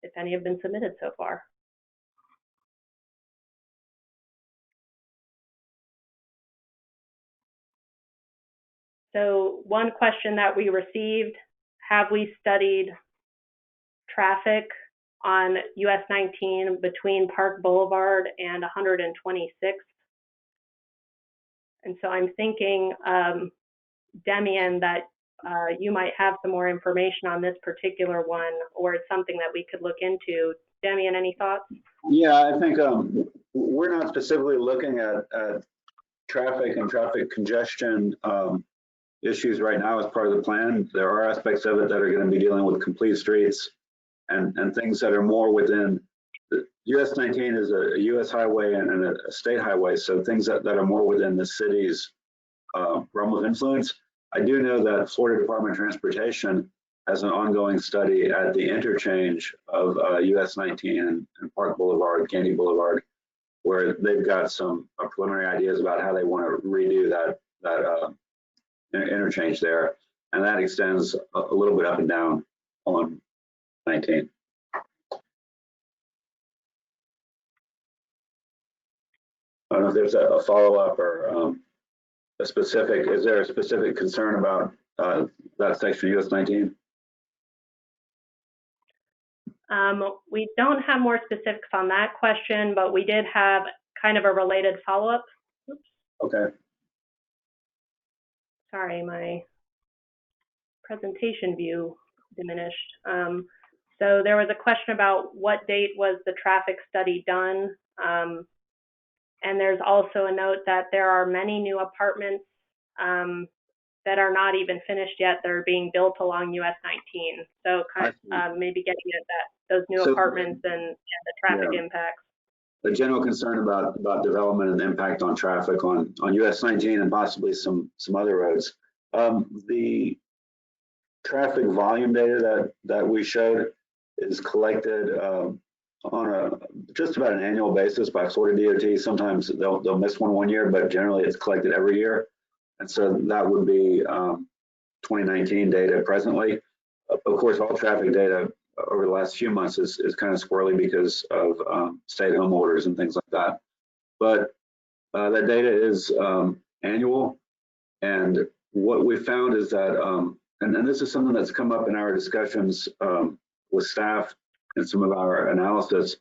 if any have been submitted so far. So one question that we received, have we studied traffic on US 19 between Park Boulevard and 126th? And so I'm thinking, Demian, that you might have some more information on this particular one, or it's something that we could look into. Demian, any thoughts? Yeah, I think we're not specifically looking at traffic and traffic congestion issues right now as part of the plan. There are aspects of it that are going to be dealing with complete streets and things that are more within the US 19 is a US highway and a state highway, so things that are more within the city's realm of influence. I do know that Florida Department of Transportation has an ongoing study at the interchange of US 19 and Park Boulevard, Candy Boulevard, where they've got some preliminary ideas about how they want to redo that interchange there, and that extends a little bit up and down on 19. I don't know if there's a follow-up or a specific. Is there a specific concern about that section of US 19? We don't have more specifics on that question, but we did have kind of a related follow-up. Okay. Sorry, my presentation view diminished. So there was a question about what date was the traffic study done. And there's also a note that there are many new apartments that are not even finished yet. They're being built along US 19. So kind of maybe getting at those new apartments and the traffic impacts. The general concern about development and the impact on traffic on US 19 and possibly some other roads. The traffic volume data that we showed is collected on just about an annual basis by Florida DOT. Sometimes they'll miss one year, but generally it's collected every year. And so that would be 2019 data presently. Of course, all traffic data over the last few months is kind of squirrely because of stay-at-home orders and things like that. But that data is annual. And what we found is that, and this is something that's come up in our discussions with staff and some of our analysis,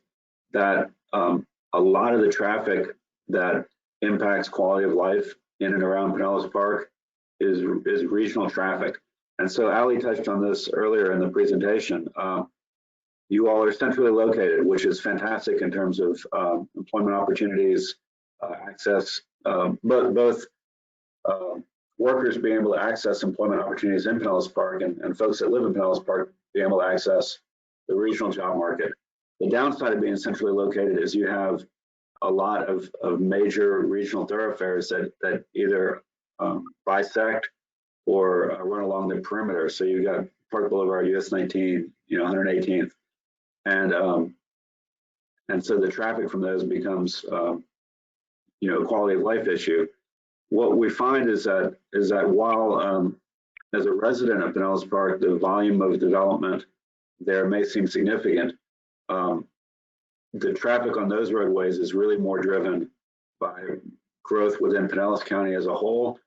that a lot of the traffic that impacts quality of life in and around Pinellas Park is regional traffic. And so Ali touched on this earlier in the presentation. You all are centrally located, which is fantastic in terms of employment opportunities, access, both workers being able to access employment opportunities in Pinellas Park and folks that live in Pinellas Park being able to access the regional job market. The downside of being centrally located is you have a lot of major regional thoroughfares that either bisect or run along the perimeter. So you got Park Boulevard, US 19, 118th, and so the traffic from those becomes a quality of life issue. What we find is that while as a resident of Pinellas Park, the volume of development there may seem significant, the traffic on those roadways is really more driven by growth within Pinellas County as a whole,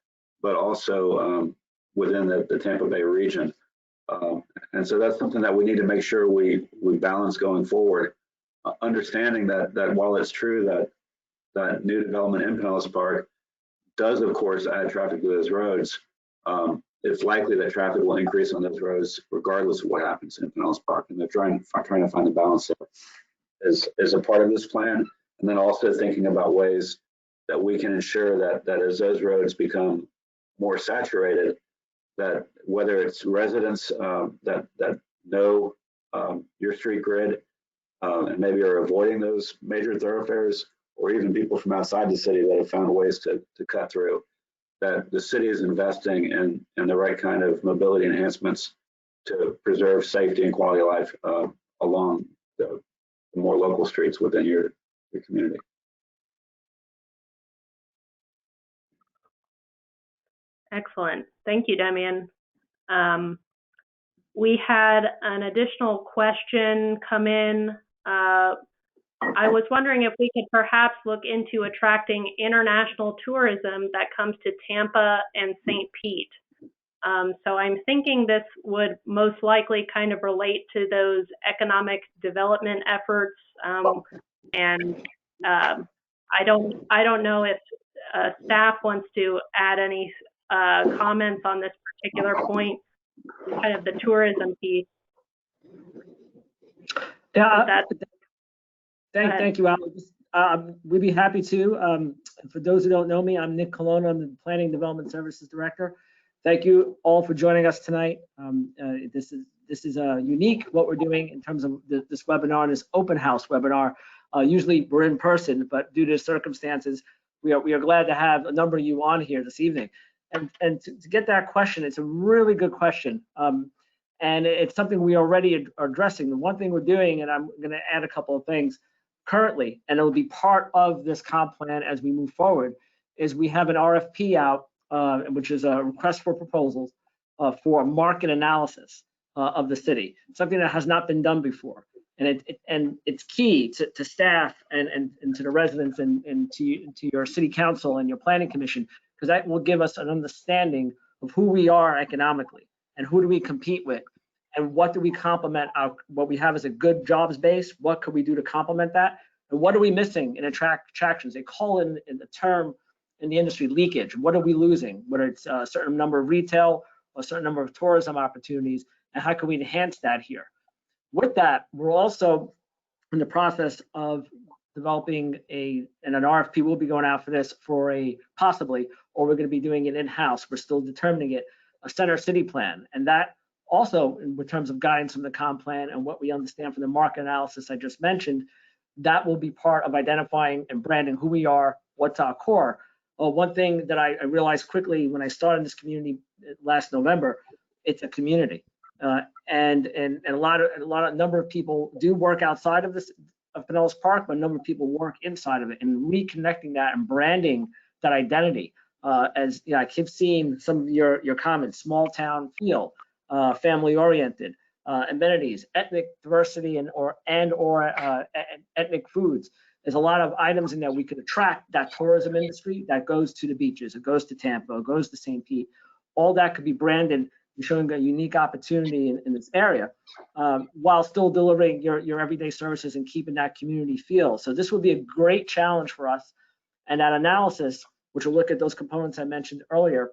but also within the Tampa Bay region. And so that's something that we need to make sure we balance going forward, understanding that while it's true that new development in Pinellas Park does, of course, add traffic to those roads, it's likely that traffic will increase on those roads regardless of what happens in Pinellas Park. And they're trying to find the balance there as a part of this plan. And then also thinking about ways that we can ensure that as those roads become more saturated, that whether it's residents that know your street grid and maybe are avoiding those major thoroughfares, or even people from outside the city that have found ways to cut through, that the city is investing in the right kind of mobility enhancements to preserve safety and quality of life along the more local streets within your community. Excellent. Thank you, Demian. We had an additional question come in. I was wondering if we could perhaps look into attracting international tourism that comes to Tampa and St. Pete. So I'm thinking this would most likely kind of relate to those economic development efforts. And I don't know if staff wants to add any comments on this particular point, kind of the tourism piece. Yeah, thank you, Al. We'd be happy to. For those who don't know me, I'm Nick Colonna. I'm the Planning Development Services Director. Thank you all for joining us tonight. This is unique what we're doing in terms of this webinar, this open house webinar. Usually we're in person, but due to circumstances, we are glad to have a number of you on here this evening. And to get that question, it's a really good question. And it's something we already are addressing. The one thing we're doing, and I'm going to add a couple of things currently, and it'll be part of this comp plan as we move forward, is we have an RFP out, which is a request for proposals for a market analysis of the city, something that has not been done before. And it's key to staff and to the residents and to your city council and your planning commission, because that will give us an understanding of who we are economically and who do we compete with and what do we complement what we have as a good jobs base, what could we do to complement that, and what are we missing in attractions. They call in the term in the industry leakage. What are we losing, whether it's a certain number of retail or a certain number of tourism opportunities, and how can we enhance that here? With that, we're also in the process of developing and an RFP will be going out for this for possibly, or we're going to be doing it in-house. We're still determining it, a center city plan. And that also, in terms of guidance from the comp plan and what we understand from the market analysis I just mentioned, that will be part of identifying and branding who we are, what's our core. One thing that I realized quickly when I started this community last November, it's a community. And a number of people do work outside of Pinellas Park, but a number of people work inside of it, and reconnecting that and branding that identity. As you know, I keep seeing some of your comments: small town feel, family oriented, amenities, ethnic diversity, and or ethnic foods. There's a lot of items in there we could attract that tourism industry that goes to the beaches, it goes to Tampa, it goes to St. Pete. All that could be branded, showing a unique opportunity in this area, while still delivering your everyday services and keeping that community feel. So this would be a great challenge for us. And that analysis, which will look at those components I mentioned earlier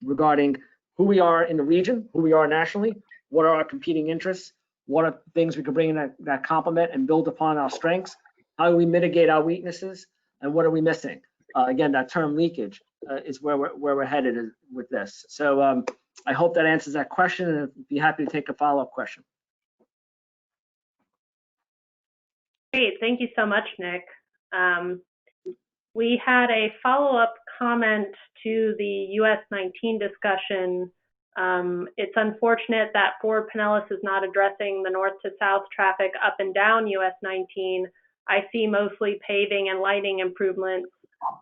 regarding who we are in the region, who we are nationally, what are our competing interests, what are things we can bring in that complement and build upon our strengths, how do we mitigate our weaknesses, and what are we missing? Again, that term leakage is where we're headed with this. So I hope that answers that question, and I'd be happy to take a follow-up question. Great, thank you so much, Nick. We had a follow-up comment to the US 19 discussion. It's unfortunate that Fort Pinellas is not addressing the north to south traffic up and down US 19. I see mostly paving and lighting improvements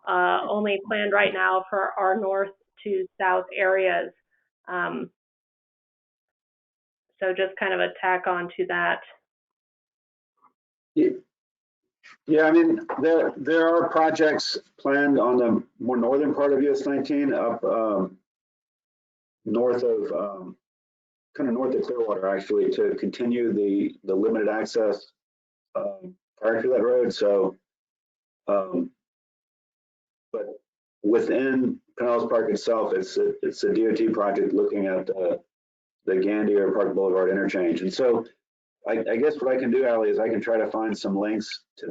only planned right now for our north to south areas. So just kind of a tack on to that. Yeah, I mean, there are projects planned on the more northern part of US 19 up north of, kind of north of Clearwater, actually, to continue the limited access prior to that road. So, but within Pinellas Park itself, it's a DOT project looking at the Gandy or Park Boulevard interchange. And so I guess what I can do, Ali, is I can try to find some links to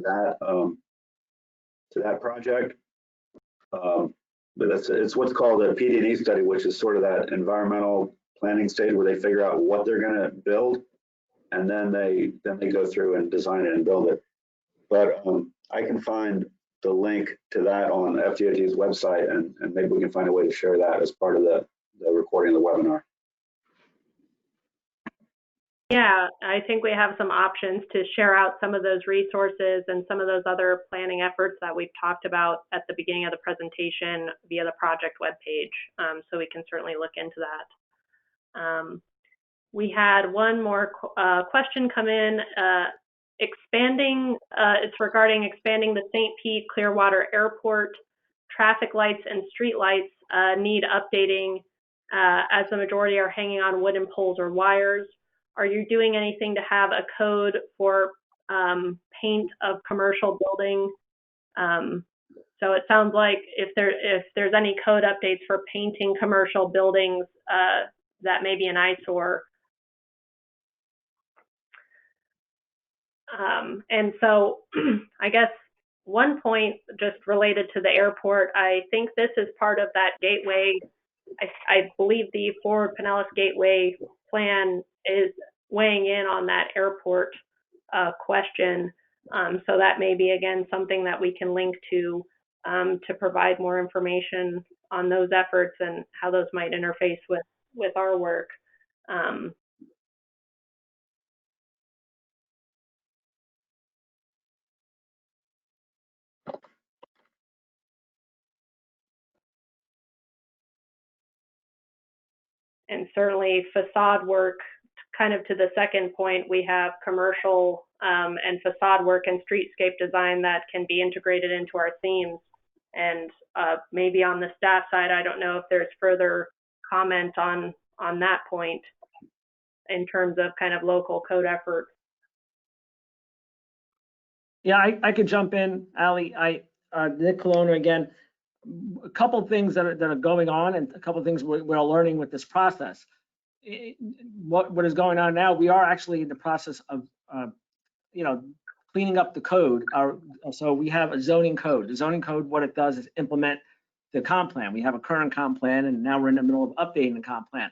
that project. But it's what's called a PD&E study, which is sort of that environmental planning stage where they figure out what they're going to build, and then they go through and design it and build it. But I can find the link to that on FDOT's website, and maybe we can find a way to share that as part of the recording of the webinar. Yeah, I think we have some options to share out some of those resources and some of those other planning efforts that we've talked about at the beginning of the presentation via the project webpage. So we can certainly look into that. We had one more question come in. It's regarding expanding the St. Pete Clearwater Airport. Traffic lights and street lights need updating as the majority are hanging on wooden poles or wires. Are you doing anything to have a code for paint of commercial buildings? So it sounds like if there's any code updates for painting commercial buildings, that may be an eyesore. And so I guess one point just related to the airport, I think this is part of that gateway. I believe the Forward Pinellas Gateway plan is weighing in on that airport question. So that may be, again, something that we can link to provide more information on those efforts and how those might interface with our work. And certainly facade work, kind of to the second point, we have commercial and facade work and streetscape design that can be integrated into our themes. And maybe on the staff side, I don't know if there's further comment on that point in terms of kind of local code efforts. Yeah, I could jump in, Ali. Nick Colonna again. A couple of things that are going on, and a couple of things we're learning with this process. What is going on now? We are actually in the process of, cleaning up the code. So we have a zoning code. The zoning code, what it does is implement the comp plan. We have a current comp plan, and now we're in the middle of updating the comp plan.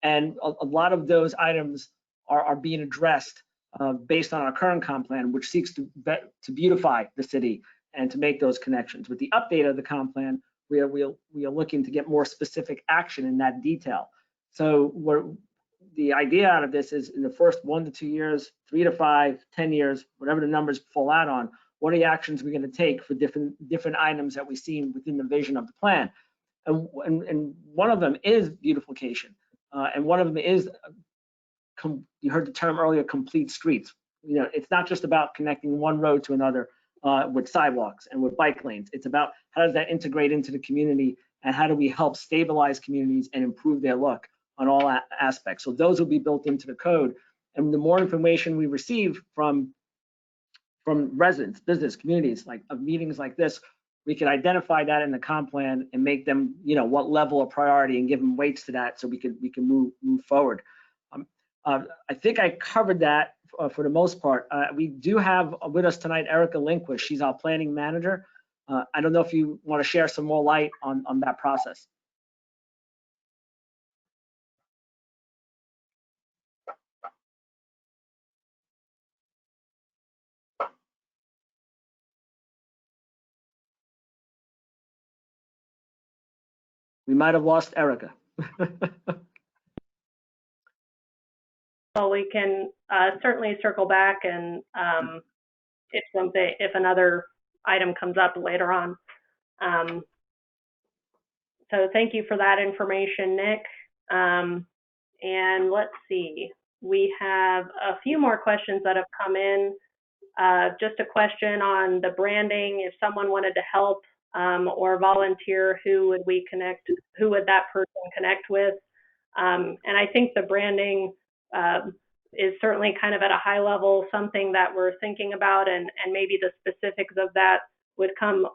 And a lot of those items are being addressed based on our current comp plan, which seeks to beautify the city and to make those connections. With the update of the comp plan, we are looking to get more specific action in that detail. So the idea out of this is in the first 1 to 2 years, 3 to 5, 10 years, whatever the numbers fall out on, what are the actions we're going to take for different items that we see within the vision of the plan? And one of them is beautification, and one of them is, you heard the term earlier, complete streets. It's not just about connecting one road to another with sidewalks and with bike lanes. It's about how does that integrate into the community, and how do we help stabilize communities and improve their look on all aspects. So those will be built into the code. And the more information we receive from residents, business, communities, like of meetings like this, we can identify that in the comp plan and make them, what level of priority, and give them weights to that, so we can move forward. I think I covered that for the most part. We do have with us tonight Erica Lindquist. She's our planning manager. I don't know if you want to share some more light on that process. We might have lost Erica. Well, we can certainly circle back, and if another item comes up later on. So thank you for that information, Nick. And let's see, we have a few more questions that have come in. Just a question on the branding. If someone wanted to help or volunteer, who would that person connect with? And I think the branding is certainly kind of at a high level, something that we're thinking about, and maybe the specifics of that would come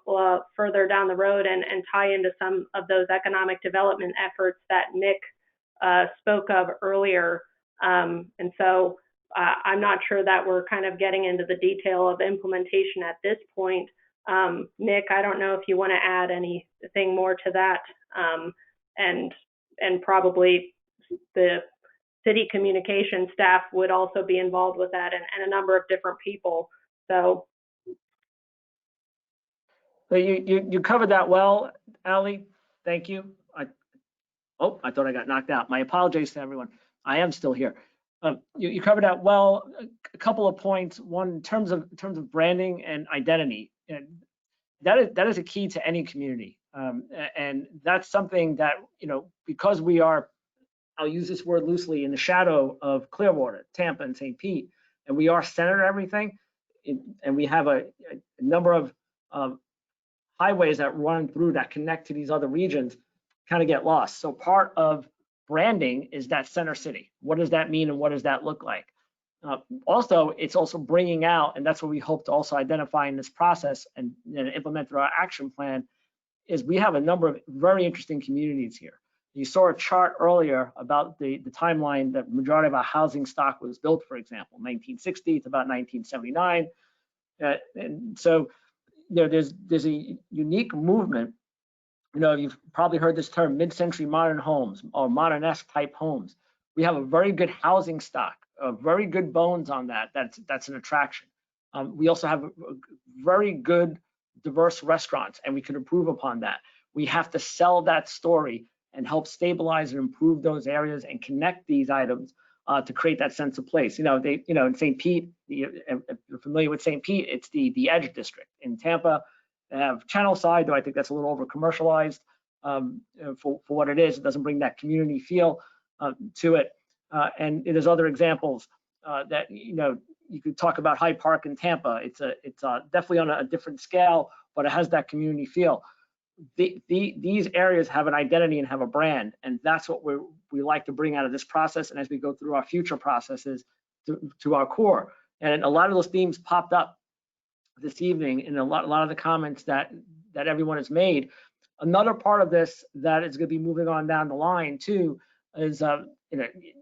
further down the road and tie into some of those economic development efforts that Nick spoke of earlier. And so I'm not sure that we're kind of getting into the detail of implementation at this point. Nick, I don't know if you want to add anything more to that, and probably the city communication staff would also be involved with that, and a number of different people. So you covered that well, Ali. Thank you. I thought I got knocked out. My apologies to everyone. I am still here. You covered that well. A couple of points. One, in terms of branding and identity, that is a key to any community, and that's something that because we are, I'll use this word loosely, in the shadow of Clearwater, Tampa, and St. Pete, and we are center everything, and we have a number of highways that run through that connect to these other regions. kind of get lost. So part of branding is that center city. What does that mean and what does that look like? Also, it's also bringing out, and that's what we hope to also identify in this process and implement through our action plan, is we have a number of very interesting communities here. You saw a chart earlier about the timeline that majority of our housing stock was built, for example, 1960 to about 1979. And so there's a unique movement. You've probably heard this term, mid-century modern homes or modern-esque type homes. We have a very good housing stock, very good bones on that. That's an attraction. We also have a very good, diverse restaurants, and we can improve upon that. We have to sell that story and help stabilize and improve those areas and connect these items to create that sense of place. In St. Pete, if you're familiar with St. Pete, it's the Edge District. In Tampa, they have Channelside, though I think that's a little over commercialized for what it is. It doesn't bring that community feel to it. And there's other examples that you could talk about Hyde Park in Tampa. It's definitely on a different scale, but it has that community feel. These areas have an identity and have a brand, and that's what we like to bring out of this process. And as we go through our future processes to our core, and a lot of those themes popped up this evening in a lot of the comments that everyone has made. Another part of this that is going to be moving on down the line too is a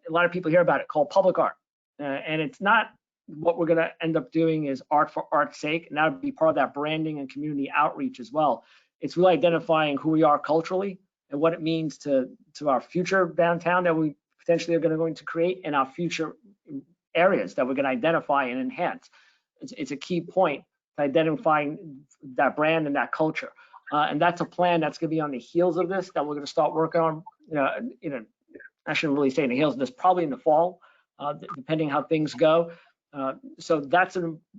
lot of people hear about it, called public art, and it's not what we're going to end up doing is art for art's sake, and that would be part of that branding and community outreach as well. It's really identifying who we are culturally and what it means to our future downtown that we potentially are going to create, and our future areas that we're going to identify and enhance. It's a key point to identifying that brand and that culture. And that's a plan that's going to be on the heels of this that we're going to start working on. I shouldn't really say in the heels of this, probably in the fall, depending how things go. So that's,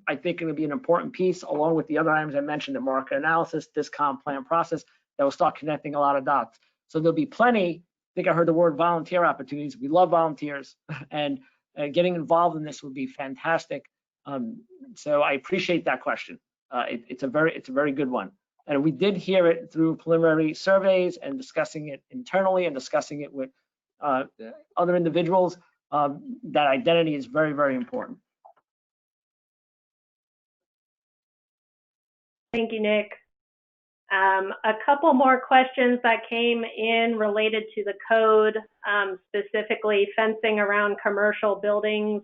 I think, going to be an important piece, along with the other items I mentioned, the market analysis, discount plan process, that will start connecting a lot of dots. So there'll be plenty. I think I heard the word volunteer opportunities. We love volunteers, and getting involved in this would be fantastic. So I appreciate that question. It's a very good one. And we did hear it through preliminary surveys and discussing it internally and discussing it with other individuals. That identity is very, very important. Thank you, Nick. A couple more questions that came in related to the code, specifically fencing around commercial buildings,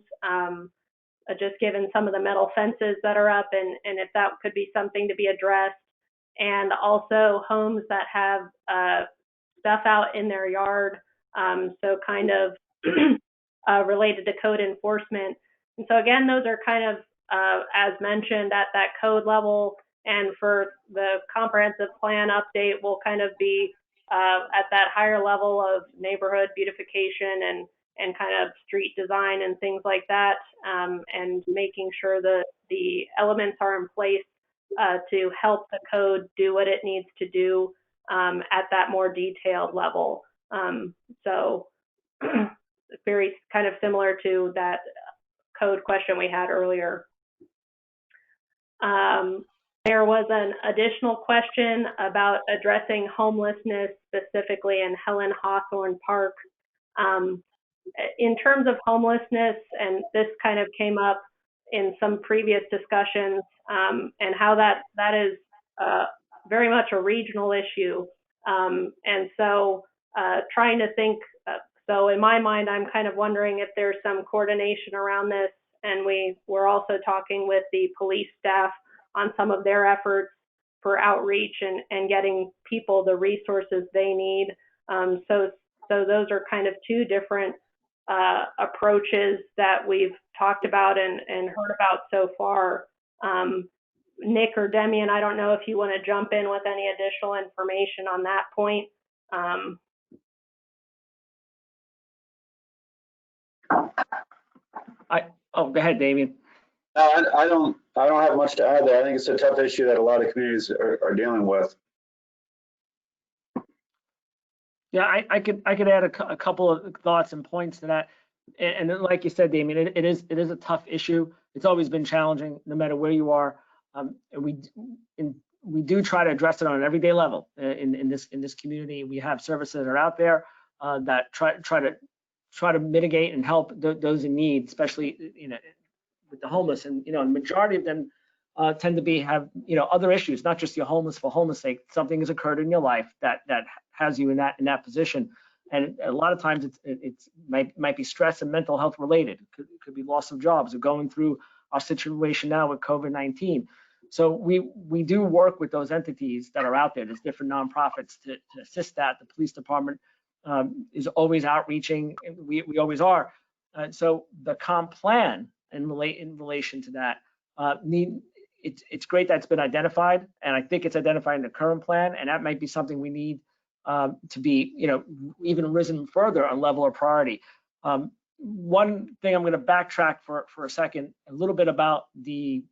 just given some of the metal fences that are up, and if that could be something to be addressed, and also homes that have stuff out in their yard, so kind of related to code enforcement. And so again, those are kind of, as mentioned, at that code level. And for the comprehensive plan update, we'll kind of be at that higher level of neighborhood beautification and kind of street design and things like that, and making sure that the elements are in place to help the code do what it needs to do at that more detailed level. So very kind of similar to that code question we had earlier. There was an additional question about addressing homelessness, specifically in Helen Hawthorne Park. In terms of homelessness, and this kind of came up in some previous discussions, and how that is very much a regional issue. And so trying to think, so in my mind, I'm kind of wondering if there's some coordination around this, and we're also talking with the police staff on some of their efforts for outreach and getting people the resources they need. So those are kind of two different approaches that we've talked about and heard about so far. Nick or Demian, I don't know if you want to jump in with any additional information on that point. Go ahead, Damian. No, I don't have much to add there. I think it's a tough issue that a lot of communities are dealing with. Yeah, I could add a couple of thoughts and points to that. And like you said, Damian, it is a tough issue. It's always been challenging, no matter where you are. And we do try to address it on an everyday level in this community. We have services that are out there that try to mitigate and help those in need, especially with the homeless. And the majority of them tend to have other issues, not just you're homeless for homeless sake. Something has occurred in your life that has you in that position. And a lot of times it might be stress and mental health related. It could be loss of jobs or going through our situation now with COVID-19. So we do work with those entities that are out there. There's different nonprofits to assist that. The police department is always outreaching. We always are. So the comp plan in relation to that, it's great that it's been identified, and I think it's identified in the current plan, and that might be something we need to be, even risen further on level of priority. One thing I'm going to backtrack for a second, a little bit about the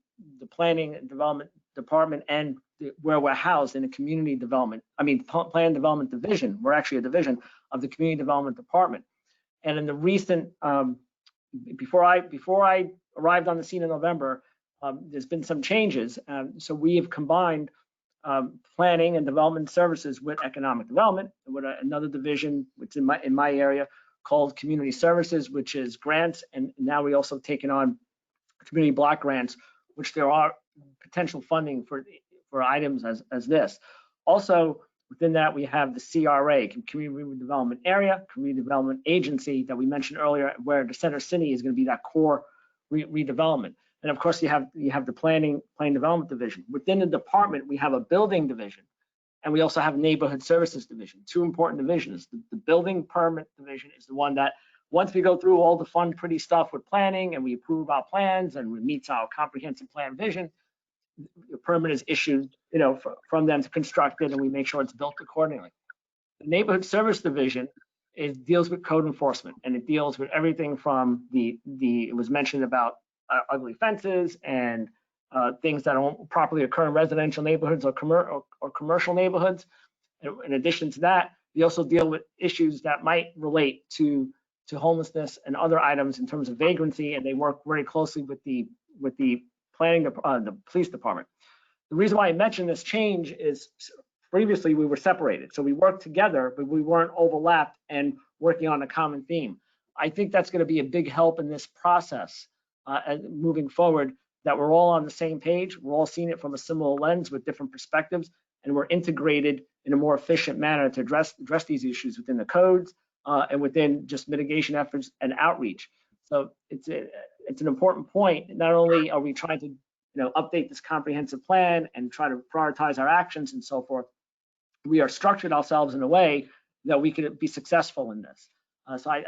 planning and development department and where we're housed in the community development. Plan development division. We're actually a division of the community development department. And in the recent, before I arrived on the scene in November, there's been some changes. So we have combined planning and development services with economic development, with another division, which in my area called community services, which is grants. And now we also taken on community block grants, which there are potential funding for items as this. Also within that, we have the CRA, Community Development Area, Community Development Agency that we mentioned earlier, where the Center City is going to be that core redevelopment. And of course, you have the planning development division. Within the department, we have a building division, and we also have a neighborhood services division. Two important divisions. The building permit division is the one that, once we go through all the fun, pretty stuff with planning, and we approve our plans, and it meets our comprehensive plan vision, the permit is issued, from them to construct it, and we make sure it's built accordingly. The neighborhood service division deals with code enforcement, and it deals with everything from it was mentioned about ugly fences and things that don't properly occur in residential neighborhoods or commercial neighborhoods. In addition to that, we also deal with issues that might relate to homelessness and other items in terms of vagrancy, and they work very closely with the planning, the police department. The reason why I mentioned this change is previously we were separated, so we worked together, but we weren't overlapped and working on a common theme. I think that's going to be a big help in this process moving forward, that we're all on the same page, we're all seeing it from a similar lens with different perspectives, and we're integrated in a more efficient manner to address these issues within the codes and within just mitigation efforts and outreach. So it's an important point. Not only are we trying to update this comprehensive plan and try to prioritize our actions and so forth, we are structured ourselves in a way that we could be successful in this. So I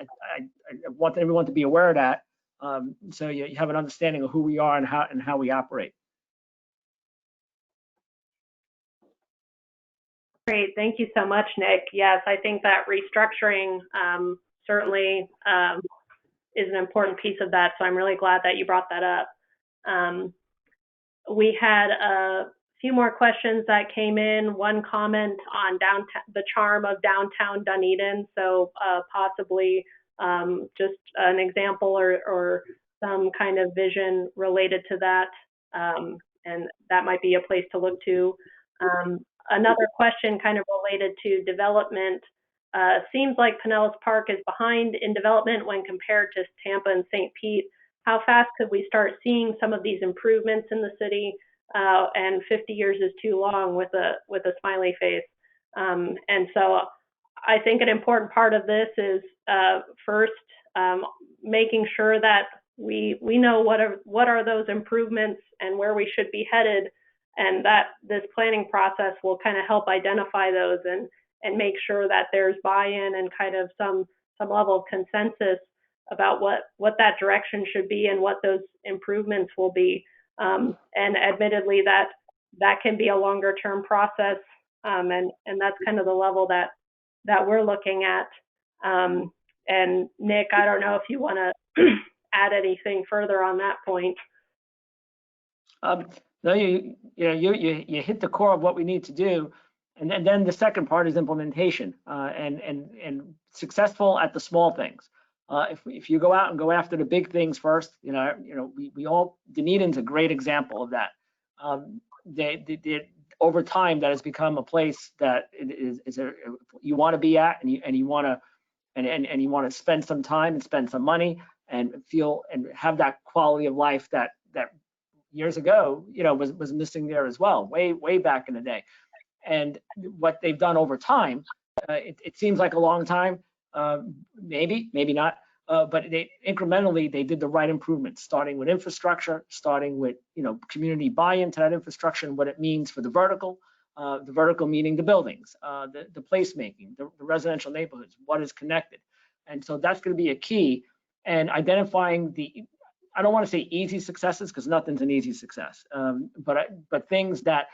want everyone to be aware of that, so you have an understanding of who we are and how we operate. Great, thank you so much, Nick. Yes, I think that restructuring certainly is an important piece of that, so I'm really glad that you brought that up. We had a few more questions that came in. One comment on the charm of downtown Dunedin, so possibly just an example or some kind of vision related to that, and that might be a place to look to. Another question kind of related to development. Seems like Pinellas Park is behind in development when compared to Tampa and St. Pete. How fast could we start seeing some of these improvements in the city? And 50 years is too long with a smiley face. And so I think an important part of this is first making sure that we know what are those improvements and where we should be headed, and that this planning process will kind of help identify those and make sure that there's buy-in and kind of some level of consensus about what that direction should be and what those improvements will be. And admittedly, that can be a longer term process, and that's kind of the level that we're looking at. And Nick, I don't know if you want to add anything further on that point. No, you hit the core of what we need to do, and then the second part is implementation and successful at the small things. If you go out and go after the big things first, we all, Dunedin's a great example of that. over time, that has become a place that you want to be at, and you want to spend some time and spend some money and feel and have that quality of life that years ago, was missing there as well, way back in the day. And what they've done over time, it seems like a long time, maybe not, but incrementally they did the right improvements, starting with infrastructure, starting with community buy-in to that infrastructure and what it means for the vertical meaning the buildings, the placemaking, the residential neighborhoods, what is connected. And so that's going to be a key, and identifying I don't want to say easy successes, because nothing's an easy success, but things that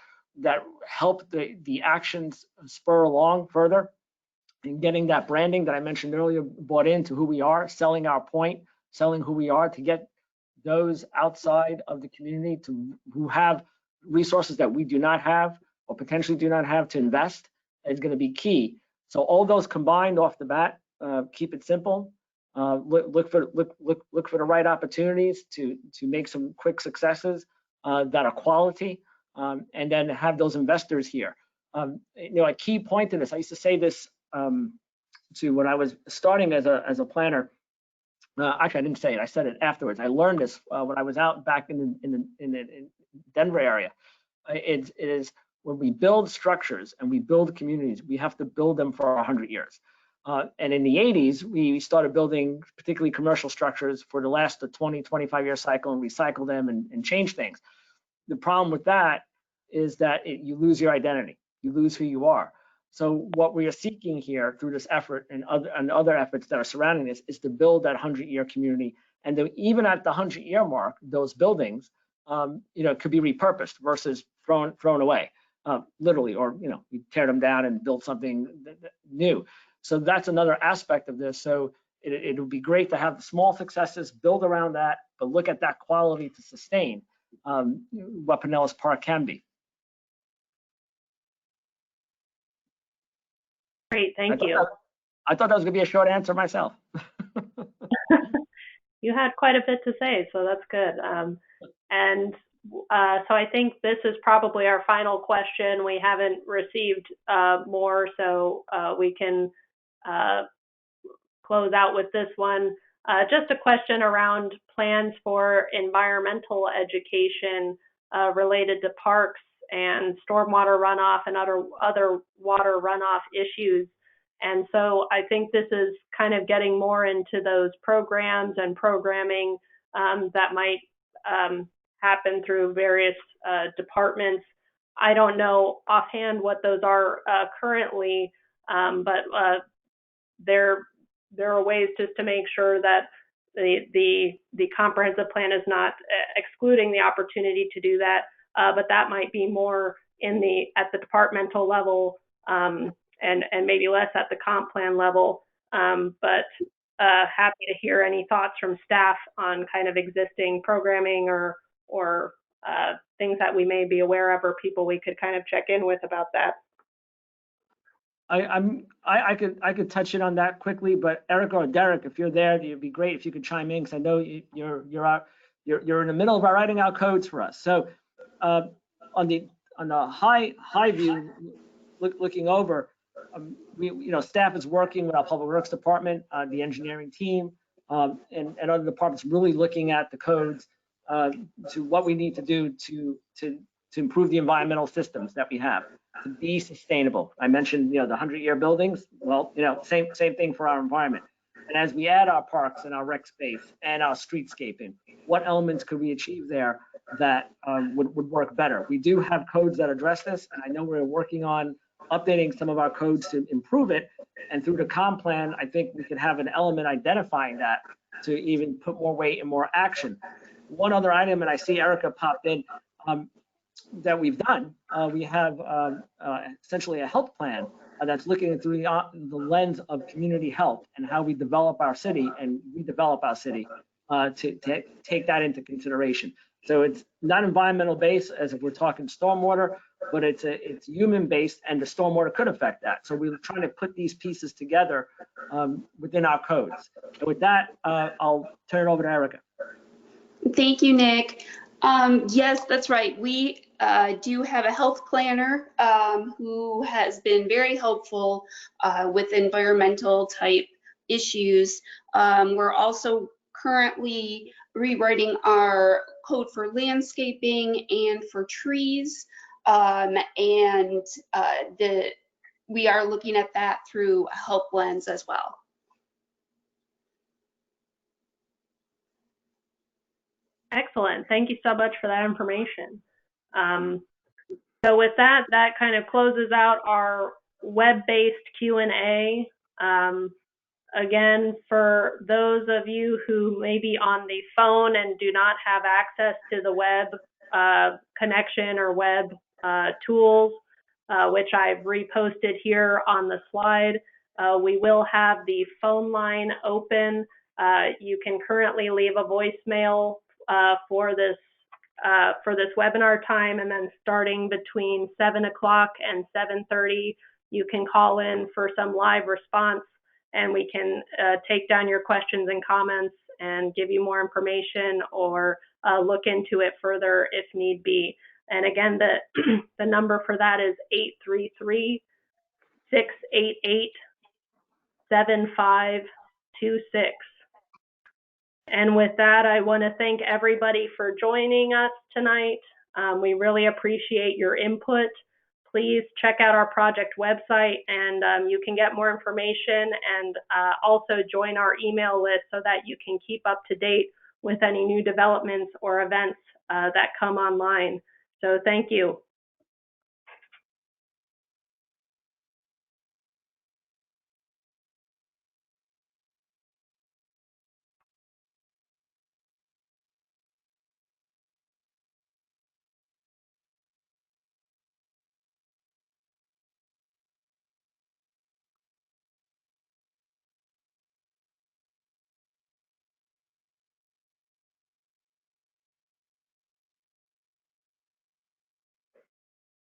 help the actions spur along further, and getting that branding that I mentioned earlier bought into who we are, selling our point, selling who we are, to get those outside of the community who have resources that we do not have or potentially do not have to invest is going to be key. So all those combined off the bat, keep it simple. Look for the right opportunities to make some quick successes that are quality, and then have those investors here. A key point to this, I used to say this to when I was starting as a planner. Actually, I didn't say it. I said it afterwards. I learned this when I was out back in the Denver area. It is when we build structures and we build communities, we have to build them for 100 years. And in the 80s, we started building particularly commercial structures for the last 20, 25-year cycle and recycle them and change things. The problem with that is that you lose your identity. You lose who you are. So what we are seeking here through this effort and other efforts that are surrounding this is to build that 100-year community. And even at the 100-year mark, those buildings, could be repurposed versus thrown away, literally, or we tear them down and build something new. So that's another aspect of this. So it would be great to have the small successes, build around that, but look at that quality to sustain what Pinellas Park can be. Great, thank you. I thought that was going to be a short answer myself. You had quite a bit to say, so that's good. So I think this is probably our final question. We haven't received more, so we can close out with this one. Just a question around plans for environmental education related to parks and stormwater runoff and other water runoff issues. And so I think this is kind of getting more into those programs and programming that might happen through various departments. I don't know offhand what those are currently, but there are ways just to make sure that the comprehensive plan is not excluding the opportunity to do that, but that might be more at the departmental level and maybe less at the comp plan level. But happy to hear any thoughts from staff on kind of existing programming or things that we may be aware of, or people we could kind of check in with about that. I could touch in on that quickly, but Erica or Derek, if you're there, it'd be great if you could chime in, because I know you're in the middle of writing out codes for us. So on the high view, looking over, staff is working with our public works department, the engineering team, and other departments, really looking at the codes to what we need to do to improve the environmental systems that we have to be sustainable. I mentioned, the 100-year buildings. Well, same thing for our environment. And as we add our parks and our rec space and our streetscaping, what elements could we achieve there that would work better? We do have codes that address this, and I know we're working on updating some of our codes to improve it. And through the comp plan, I think we could have an element identifying that to even put more weight and more action. One other item, and I see Erica popped in, that we've done, we have essentially a health plan that's looking through the lens of community health and how we develop our city and redevelop our city to take that into consideration. So it's not environmental based as if we're talking stormwater, but it's human based, and the stormwater could affect that. So we're trying to put these pieces together within our codes. And with that, I'll turn it over to Erica. Thank you, Nick. Yes, that's right. We do have a health planner who has been very helpful with environmental type issues. We're also currently rewriting our code for landscaping and for trees. We are looking at that through a health lens as well. Excellent. Thank you so much for that information. So with that, that kind of closes out our web-based Q&A. Again, for those of you who may be on the phone and do not have access to the web connection or web tools, which I've reposted here on the slide, we will have the phone line open. You can currently leave a voicemail for this webinar time, and then starting between 7 o'clock and 7:30, you can call in for some live response, and we can take down your questions and comments and give you more information or look into it further if need be. And again, the number for that is 833-688-7526. And with that, I want to thank everybody for joining us tonight. We really appreciate your input. Please check out our project website, and you can get more information and also join our email list so that you can keep up to date with any new developments or events that come online. So thank you.